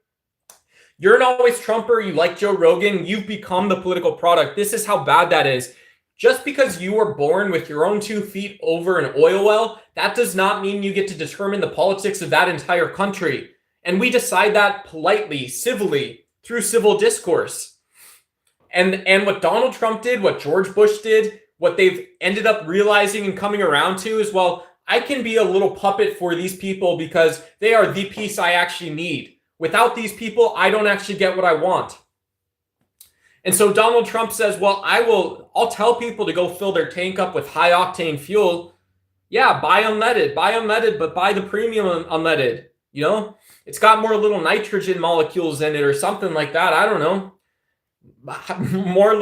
You're an always Trumper, you like Joe Rogan, you've become the political product. This is how bad that is. Just because you were born with your own 2 feet over an oil well, that does not mean you get to determine the politics of that entire country. And we decide that politely, civilly, through civil discourse. And what Donald Trump did, what George Bush did, what they've ended up realizing and coming around to is, well, I can be a little puppet for these people because they are the piece I actually need. Without these people, I don't actually get what I want. And so Donald Trump says, well, I'll tell people to go fill their tank up with high octane fuel. Yeah, buy unleaded, but buy the premium unleaded. You know, it's got more little nitrogen molecules in it or something like that. I don't know. More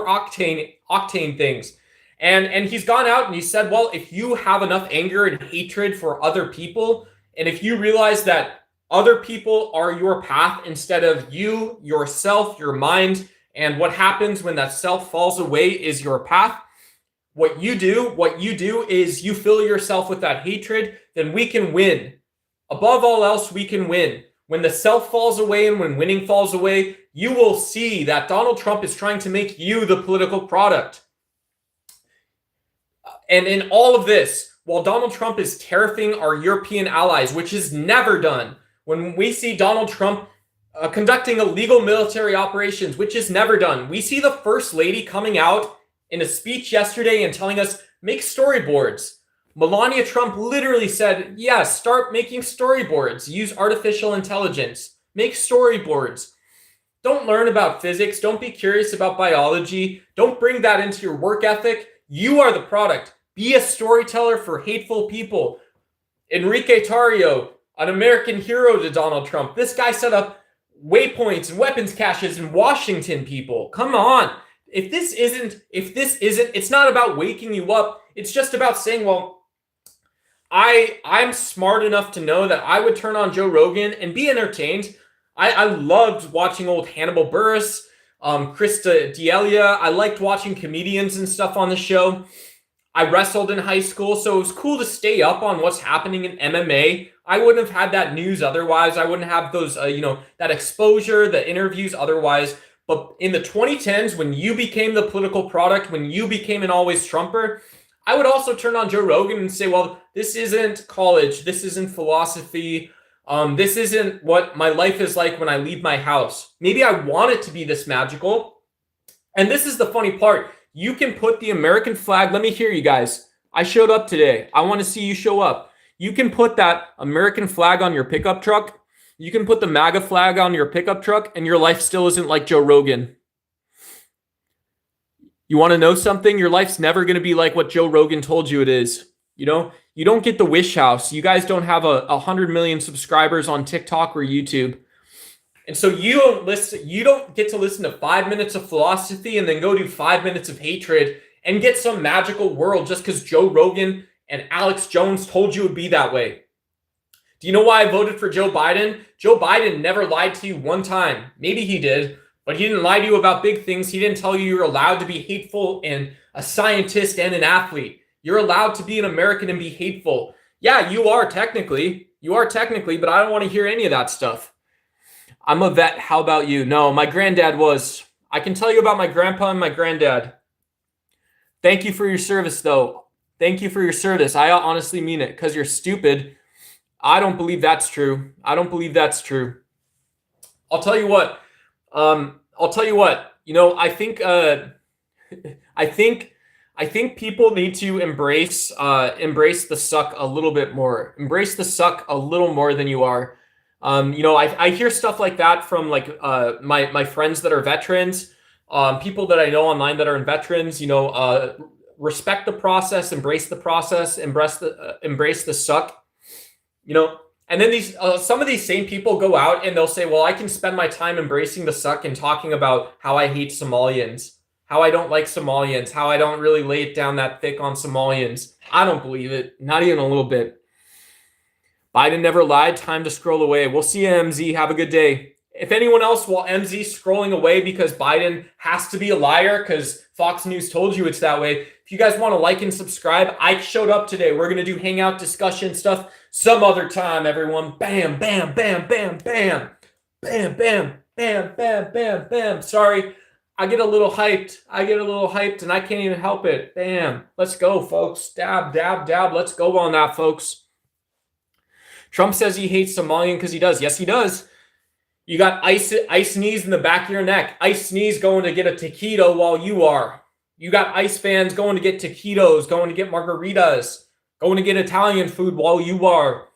octane things. And he's gone out and he said, well, if you have enough anger and hatred for other people, and if you realize that other people are your path instead of you, yourself, your mind, and what happens when that self falls away is your path. What you do is you fill yourself with that hatred, then we can win. Above all else, we can win. When the self falls away and when winning falls away, you will see that Donald Trump is trying to make you the political product. And in all of this, while Donald Trump is tariffing our European allies, which is never done, when we see Donald Trump conducting illegal military operations, which is never done, we see the First Lady coming out in a speech yesterday and telling us, make storyboards. Melania Trump literally said, yes, start making storyboards. Use artificial intelligence. Make storyboards. Don't learn about physics. Don't be curious about biology. Don't bring that into your work ethic. You are the product. Be a storyteller for hateful people. Enrique Tarrio, an American hero to Donald Trump. This guy set up waypoints and weapons caches in Washington, people. Come on. If this isn't, it's not about waking you up. It's just about saying, well, I'm smart enough to know that I would turn on Joe Rogan and be entertained. I loved watching old Hannibal Buress, Krista D'Elia. I liked watching comedians and stuff on the show. I wrestled in high school, so it was cool to stay up on what's happening in MMA. I wouldn't have had that news otherwise. I wouldn't have those, that exposure, the interviews otherwise. But in the 2010s, when you became the political product, when you became an always Trumper, I would also turn on Joe Rogan and say, well, this isn't college. This isn't philosophy. This isn't what my life is like when I leave my house. Maybe I want it to be this magical. And this is the funny part. You can put the American flag. Let me hear you guys. I showed up today. I want to see you show up. You can put that American flag on your pickup truck. You can put the MAGA flag on your pickup truck, and your life still isn't like Joe Rogan. You want to know something? Your life's never going to be like what Joe Rogan told you it is. You know, you don't get the wish house. You guys don't have 100 million subscribers on TikTok or YouTube. And so you don't get to listen to 5 minutes of philosophy and then go do 5 minutes of hatred and get some magical world just because Joe Rogan and Alex Jones told you it would be that way. Do you know why I voted for Joe Biden? Joe Biden never lied to you one time. Maybe he did, but he didn't lie to you about big things. He didn't tell you you're allowed to be hateful and a scientist and an athlete. You're allowed to be an American and be hateful. Yeah, you are technically, but I don't want to hear any of that stuff. I'm a vet. How about you? No, my granddad was. I can tell you about my grandpa and my granddad. Thank you for your service, though. Thank you for your service. I honestly mean it, because you're stupid. I don't believe that's true. I don't believe that's true. I'll tell you what. You know, I think people need to embrace the suck a little bit more. Embrace the suck a little more than you are. You know, I hear stuff like that from like my friends that are veterans, people that I know online that are veterans. You know, respect the process, embrace the suck. You know, and then these some of these same people go out and they'll say, well, I can spend my time embracing the suck and talking about how I hate Somalians, how I don't like Somalians, how I don't really lay it down that thick on Somalians. I don't believe it. Not even a little bit. Biden never lied. Time to scroll away. We'll see you, MZ. Have a good day. If anyone else, while MZ scrolling away because Biden has to be a liar because Fox News told you it's that way, if you guys want to like and subscribe, I showed up today. We're going to do hangout discussion stuff some other time, everyone. Bam, bam, bam, bam, bam. Bam, bam, bam, bam, bam, bam. Sorry, I get a little hyped. And I can't even help it. Bam. Let's go, folks. Dab, dab, dab. Let's go on that, folks. Trump says he hates Somalian because he does. Yes, he does. You got ice knees in the back of your neck. Ice knees going to get a taquito while you are. You got ice fans going to get taquitos, going to get margaritas, going to get Italian food while you are.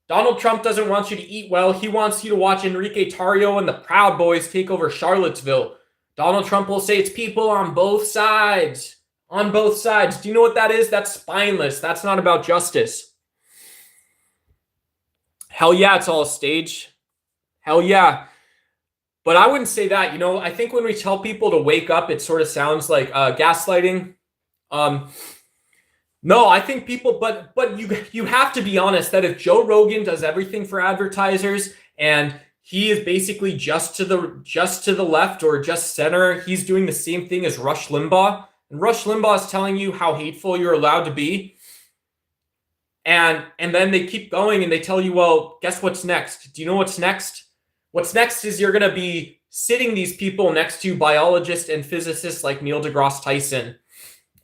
Donald Trump doesn't want you to eat well. He wants you to watch Enrique Tarrio and the Proud Boys take over Charlottesville. Donald Trump will say it's people on both sides. On both sides. Do you know what that is? That's spineless. That's not about justice. Hell yeah, it's all a stage. Hell yeah. But I wouldn't say that. You know, I think when we tell people to wake up, it sort of sounds like gaslighting. No, I think people, but you have to be honest that if Joe Rogan does everything for advertisers and he is basically just to the left or just center, he's doing the same thing as Rush Limbaugh. And Rush Limbaugh is telling you how hateful you're allowed to be. And then they keep going and they tell you, well, guess what's next? Do you know what's next? What's next is you're going to be sitting these people next to biologists and physicists like Neil deGrasse Tyson.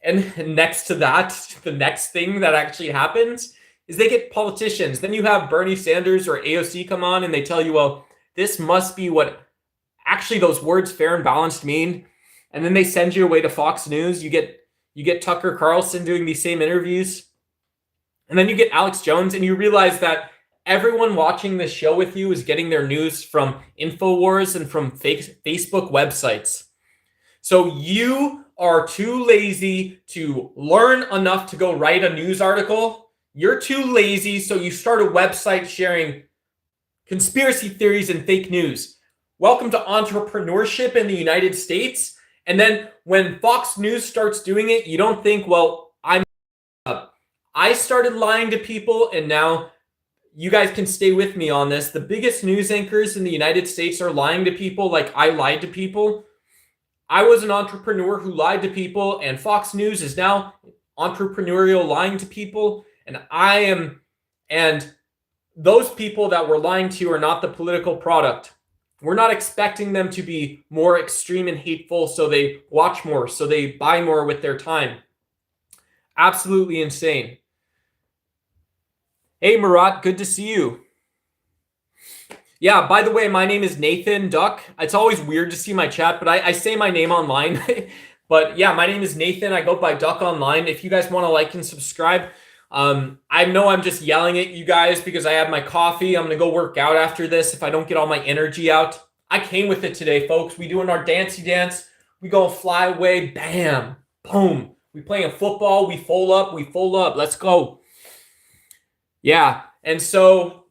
And next to that, the next thing that actually happens is they get politicians. Then you have Bernie Sanders or AOC come on and they tell you, well, this must be what actually those words fair and balanced mean. And then they send you away to Fox News. You get Tucker Carlson doing these same interviews. And then you get Alex Jones and you realize that everyone watching this show with you is getting their news from InfoWars and from Facebook websites. So you are too lazy to learn enough to go write a news article. You're too lazy, so you start a website sharing conspiracy theories and fake news. Welcome to entrepreneurship in the United States. And then when Fox News starts doing it, you don't think, well, I started lying to people, and now you guys can stay with me on this. The biggest news anchors in the United States are lying to people like I lied to people. I was an entrepreneur who lied to people, and Fox News is now entrepreneurial lying to people. And those people that we're lying to are not the political product. We're not expecting them to be more extreme and hateful, so they watch more, so they buy more with their time. Absolutely insane. Hey, Murat, good to see you. Yeah, by the way, my name is Nathan Duck. It's always weird to see my chat, but I say my name online. But yeah, my name is Nathan. I go by Duck online. If you guys want to like and subscribe, I know I'm just yelling at you guys because I have my coffee. I'm going to go work out after this if I don't get all my energy out. I came with it today, folks. We doing our dancey dance. We go fly away. Bam. Boom. We playing football. We fold up. Let's go. Yeah. And so,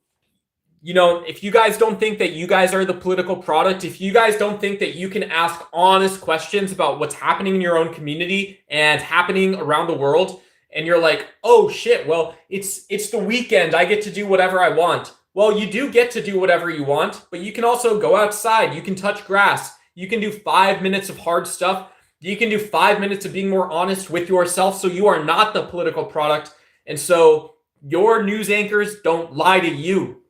you know, if you guys don't think that you guys are the political product, if you guys don't think that you can ask honest questions about what's happening in your own community and happening around the world and you're like, oh shit, well, it's the weekend. I get to do whatever I want. Well, you do get to do whatever you want, but you can also go outside. You can touch grass. You can do 5 minutes of hard stuff. You can do 5 minutes of being more honest with yourself, so you are not the political product. And so your news anchors don't lie to you.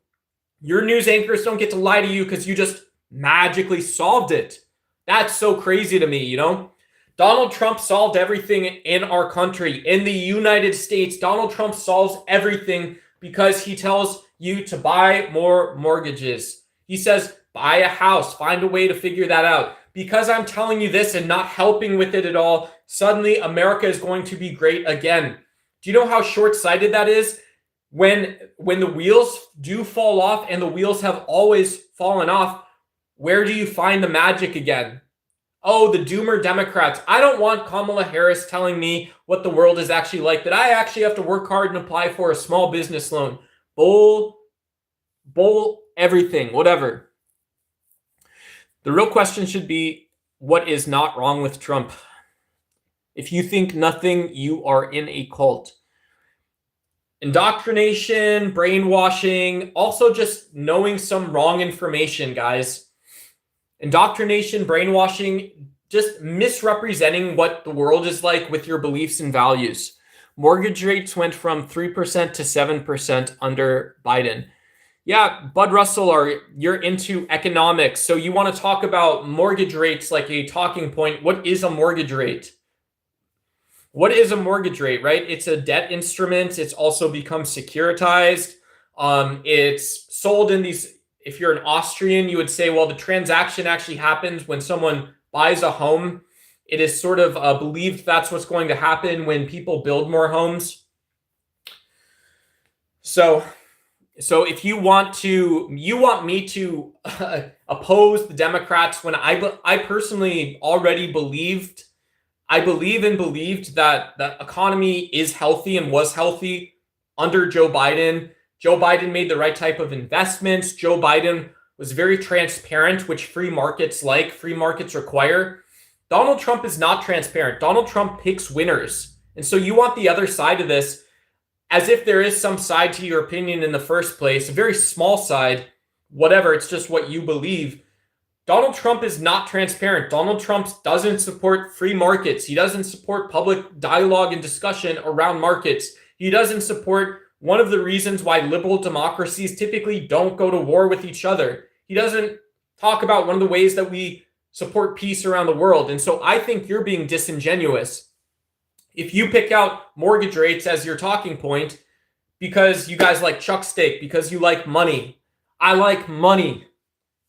Your news anchors don't get to lie to you because you just magically solved it. That's so crazy to me, you know? Donald Trump solved everything in our country. In the United States, Donald Trump solves everything because he tells you to buy more mortgages. He says, buy a house, find a way to figure that out. Because I'm telling you this and not helping with it at all, suddenly America is going to be great again. Do you know how short-sighted that is? When the wheels do fall off, and the wheels have always fallen off, where do you find the magic again? Oh, the doomer Democrats. I don't want Kamala Harris telling me what the world is actually like, that I actually have to work hard and apply for a small business loan. Bull, everything, whatever. The real question should be, what is not wrong with Trump? If you think nothing, you are in a cult. Indoctrination, brainwashing, also just knowing some wrong information, guys. Indoctrination, brainwashing, just misrepresenting what the world is like with your beliefs and values. Mortgage rates went from 3% to 7% under Biden. Yeah, Bud Russell, you're into economics, so you want to talk about mortgage rates like a talking point. What is a mortgage rate? What is a mortgage rate, right? It's a debt instrument. It's also become securitized. It's sold in these. If you're an Austrian, you would say, well, the transaction actually happens when someone buys a home. It is sort of believed that's what's going to happen when people build more homes. So if you want me to oppose the Democrats when I personally already believed that the economy is healthy and was healthy under Joe Biden. Joe Biden made the right type of investments. Joe Biden was very transparent, which free markets require. Donald Trump is not transparent. Donald Trump picks winners. And so you want the other side of this, as if there is some side to your opinion in the first place, a very small side, whatever, it's just what you believe. Donald Trump is not transparent. Donald Trump doesn't support free markets. He doesn't support public dialogue and discussion around markets. He doesn't support one of the reasons why liberal democracies typically don't go to war with each other. He doesn't talk about one of the ways that we support peace around the world. And so I think you're being disingenuous if you pick out mortgage rates as your talking point because you guys like chuck steak, because you like money. I like money.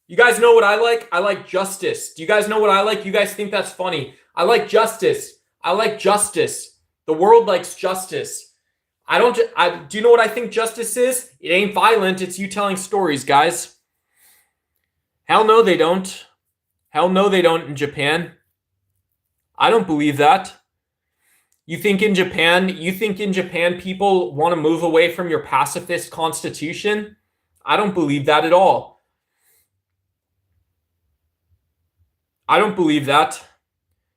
You guys know what I like? I like justice. Do you guys know what I like? You guys think that's funny. I like justice. I like justice. The world likes justice. Do you know what I think justice is? It ain't violent. It's you telling stories, guys. Hell no, they don't. Hell no, they don't in Japan. I don't believe that. You think in Japan people want to move away from your pacifist constitution? I don't believe that at all. I don't believe that.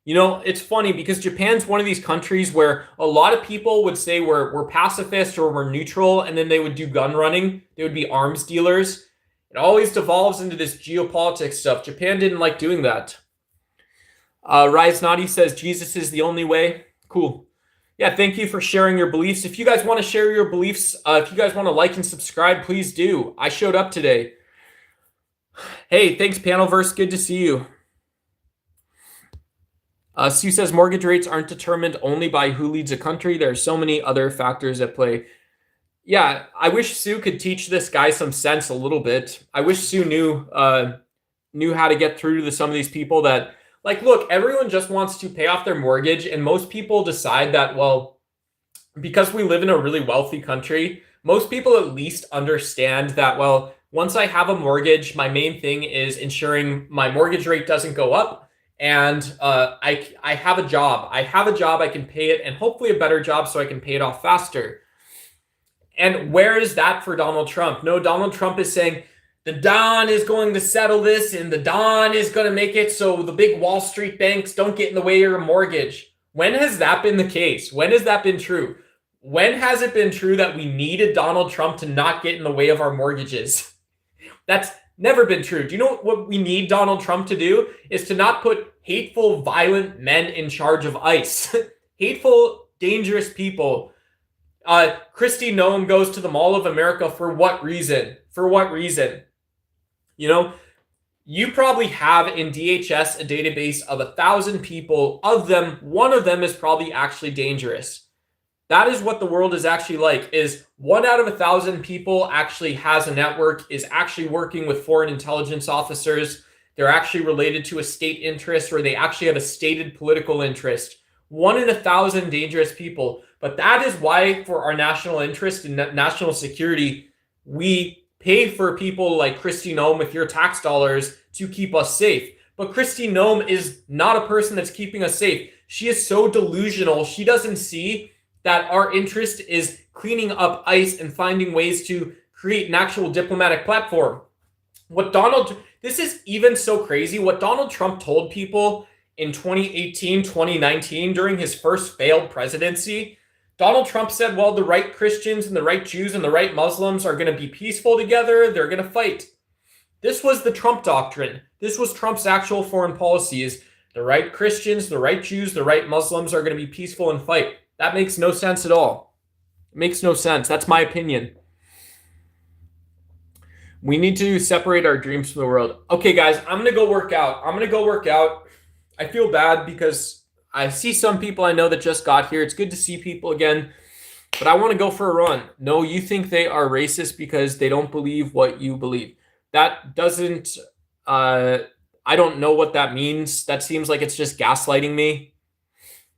You know, it's funny because Japan's one of these countries where a lot of people would say we're pacifist or we're neutral, and then they would do gun running. They would be arms dealers. It always devolves into this geopolitics stuff. Japan didn't like doing that. Rise Naughty says, Jesus is the only way. Cool. Yeah, thank you for sharing your beliefs. If you guys want to share your beliefs, if you guys want to like and subscribe, please do. I showed up today. Hey, thanks, Panelverse. Good to see you. Sue says mortgage rates aren't determined only by who leads a country. There are so many other factors at play. Yeah, I wish Sue could teach this guy some sense a little bit. I wish Sue knew how to get through to some of these people that, like, look, everyone just wants to pay off their mortgage, and most people decide that, well, because we live in a really wealthy country, most people at least understand that, well, once I have a mortgage, my main thing is ensuring my mortgage rate doesn't go up. And I have a job. I can pay it, and hopefully a better job so I can pay it off faster. And where is that for Donald Trump? No, Donald Trump is saying the Don is going to settle this, and the Don is going to make it so the big Wall Street banks don't get in the way of your mortgage. When has that been the case? When has that been true? When has it been true that we needed Donald Trump to not get in the way of our mortgages? That's never been true. Do you know what we need Donald Trump to do? Is to not put hateful, violent men in charge of ICE. Hateful, dangerous people. Kristi Noem goes to the Mall of America for what reason? For what reason? You know, you probably have in DHS a database of 1,000 people. Of them, one of them is probably actually dangerous. That is what the world is actually like, is 1 out of 1,000 people actually has a network, is actually working with foreign intelligence officers. They're actually related to a state interest, or they actually have a stated political interest. 1 in 1,000 dangerous people. But that is why, for our national interest and national security, we pay for people like Kristi Noem with your tax dollars to keep us safe. But Kristi Noem is not a person that's keeping us safe. She is so delusional. She doesn't see that our interest is cleaning up ICE and finding ways to create an actual diplomatic platform. This is even so crazy. What Donald Trump told people in 2018, 2019, during his first failed presidency, Donald Trump said, well, the right Christians and the right Jews and the right Muslims are going to be peaceful together. They're going to fight. This was the Trump doctrine. This was Trump's actual foreign policy, is the right Christians, the right Jews, the right Muslims are going to be peaceful and fight. That makes no sense at all. It makes no sense. That's my opinion. We need to separate our dreams from the world. Okay, guys, I'm going to go work out. I feel bad because I see some people I know that just got here. It's good to see people again, but I want to go for a run. No, you think they are racist because they don't believe what you believe. That doesn't, I don't know what that means. That seems like it's just gaslighting me.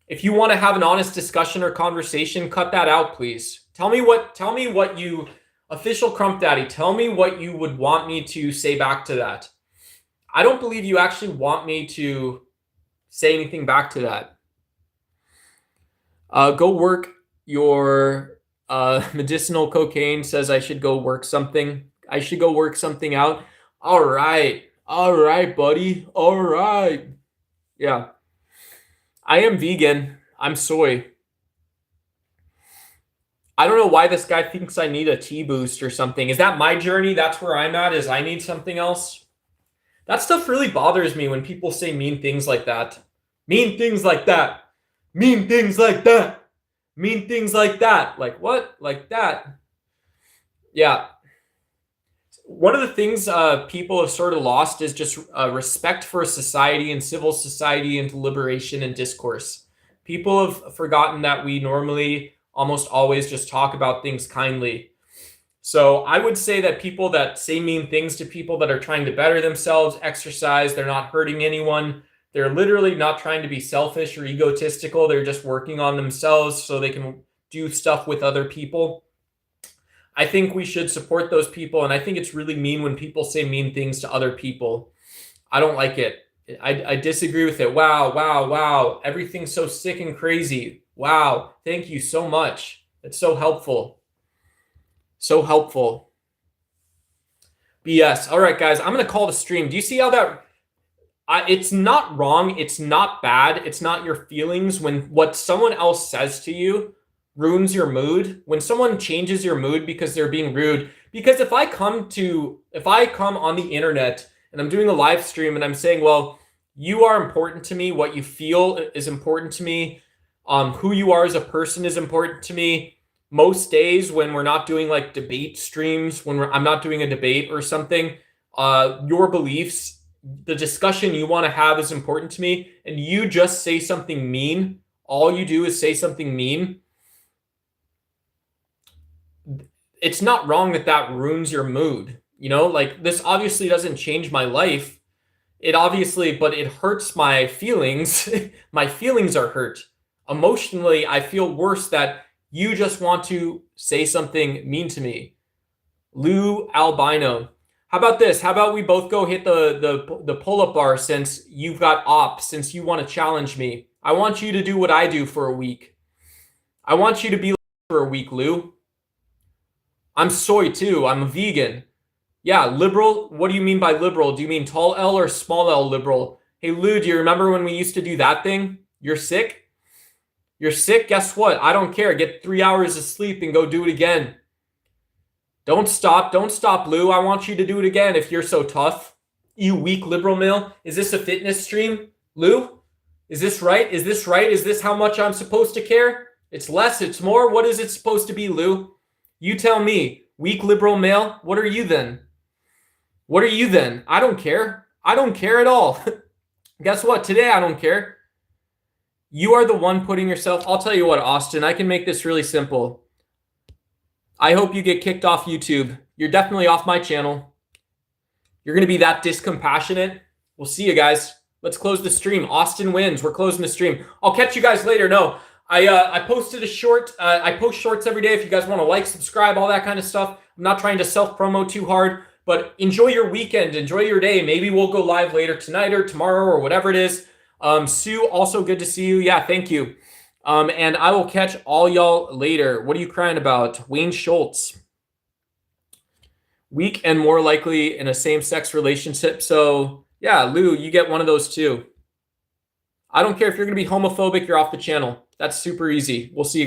If you want to have an honest discussion or conversation, cut that out, please. Tell me what you, official Crump Daddy, tell me what you would want me to say back to that. I don't believe you actually want me to say anything back to that. Go work your medicinal cocaine says I should go work something. I should go work something out. All right, buddy. All right. Yeah. I am vegan. I'm soy. I don't know why this guy thinks I need a tea boost or something. Is that my journey? That's where I'm at, is I need something else? That stuff really bothers me when people say mean things like that. Mean things like that. Mean things like that. Mean things like that. Like what? Like that. Yeah. One of the things people have sort of lost is just respect for society and civil society and deliberation and discourse. People have forgotten that we normally almost always just talk about things kindly. So I would say that people that say mean things to people that are trying to better themselves, exercise, they're not hurting anyone. They're literally not trying to be selfish or egotistical. They're just working on themselves so they can do stuff with other people. I think we should support those people, and I think it's really mean when people say mean things to other people. I don't like it. I disagree with it. Wow. Everything's so sick and crazy. Wow. Thank you so much. It's so helpful. So helpful. BS. All right, guys, I'm going to call the stream. Do you see how that... it's not wrong. It's not bad. It's not your feelings. When what someone else says to you ruins your mood, when someone changes your mood because they're being rude, because if I come on the internet and I'm doing a live stream and I'm saying, well, you are important to me, what you feel is important to me, who you are as a person is important to me. Most days when we're not doing like debate streams, I'm not doing a debate or something, your beliefs, the discussion you want to have is important to me, and you just say something mean, all you do is say something mean, it's not wrong that ruins your mood. You know, like this obviously doesn't change my life. But it hurts my feelings. My feelings are hurt. Emotionally, I feel worse that you just want to say something mean to me. Lou Albino. How about this? How about we both go hit the pull-up bar since you've got ops, since you want to challenge me. I want you to do what I do for a week. I want you to be for a week, Lou. I'm soy too. I'm a vegan. Yeah, liberal. What do you mean by liberal? Do you mean tall L or small L liberal? Hey, Lou, do you remember when we used to do that thing? You're sick? You're sick? Guess what? I don't care. Get 3 hours of sleep and go do it again. Don't stop. Don't stop, Lou. I want you to do it again if you're so tough. You weak liberal male. Is this a fitness stream, Lou? Is this right? Is this right? Is this how much I'm supposed to care? It's less, it's more. What is it supposed to be, Lou? You tell me. Weak liberal male? What are you then? What are you then? I don't care. I don't care at all. Guess what? Today I don't care. You are the one putting yourself. I'll tell you what, Austin, I can make this really simple. I hope you get kicked off YouTube. You're definitely off my channel. You're going to be that discompassionate. We'll see you guys. Let's close the stream. Austin wins. We're closing the stream. I'll catch you guys later. No, I posted a short. I post shorts every day if you guys want to like, subscribe, all that kind of stuff. I'm not trying to self-promo too hard, but enjoy your weekend. Enjoy your day. Maybe we'll go live later tonight or tomorrow or whatever it is. Sue, also good to see you. Yeah, thank you. And I will catch all y'all later. What are you crying about? Wayne Schultz. Weak and more likely in a same-sex relationship. So, yeah, Lou, you get one of those too. I don't care if you're going to be homophobic, you're off the channel. That's super easy. We'll see you guys.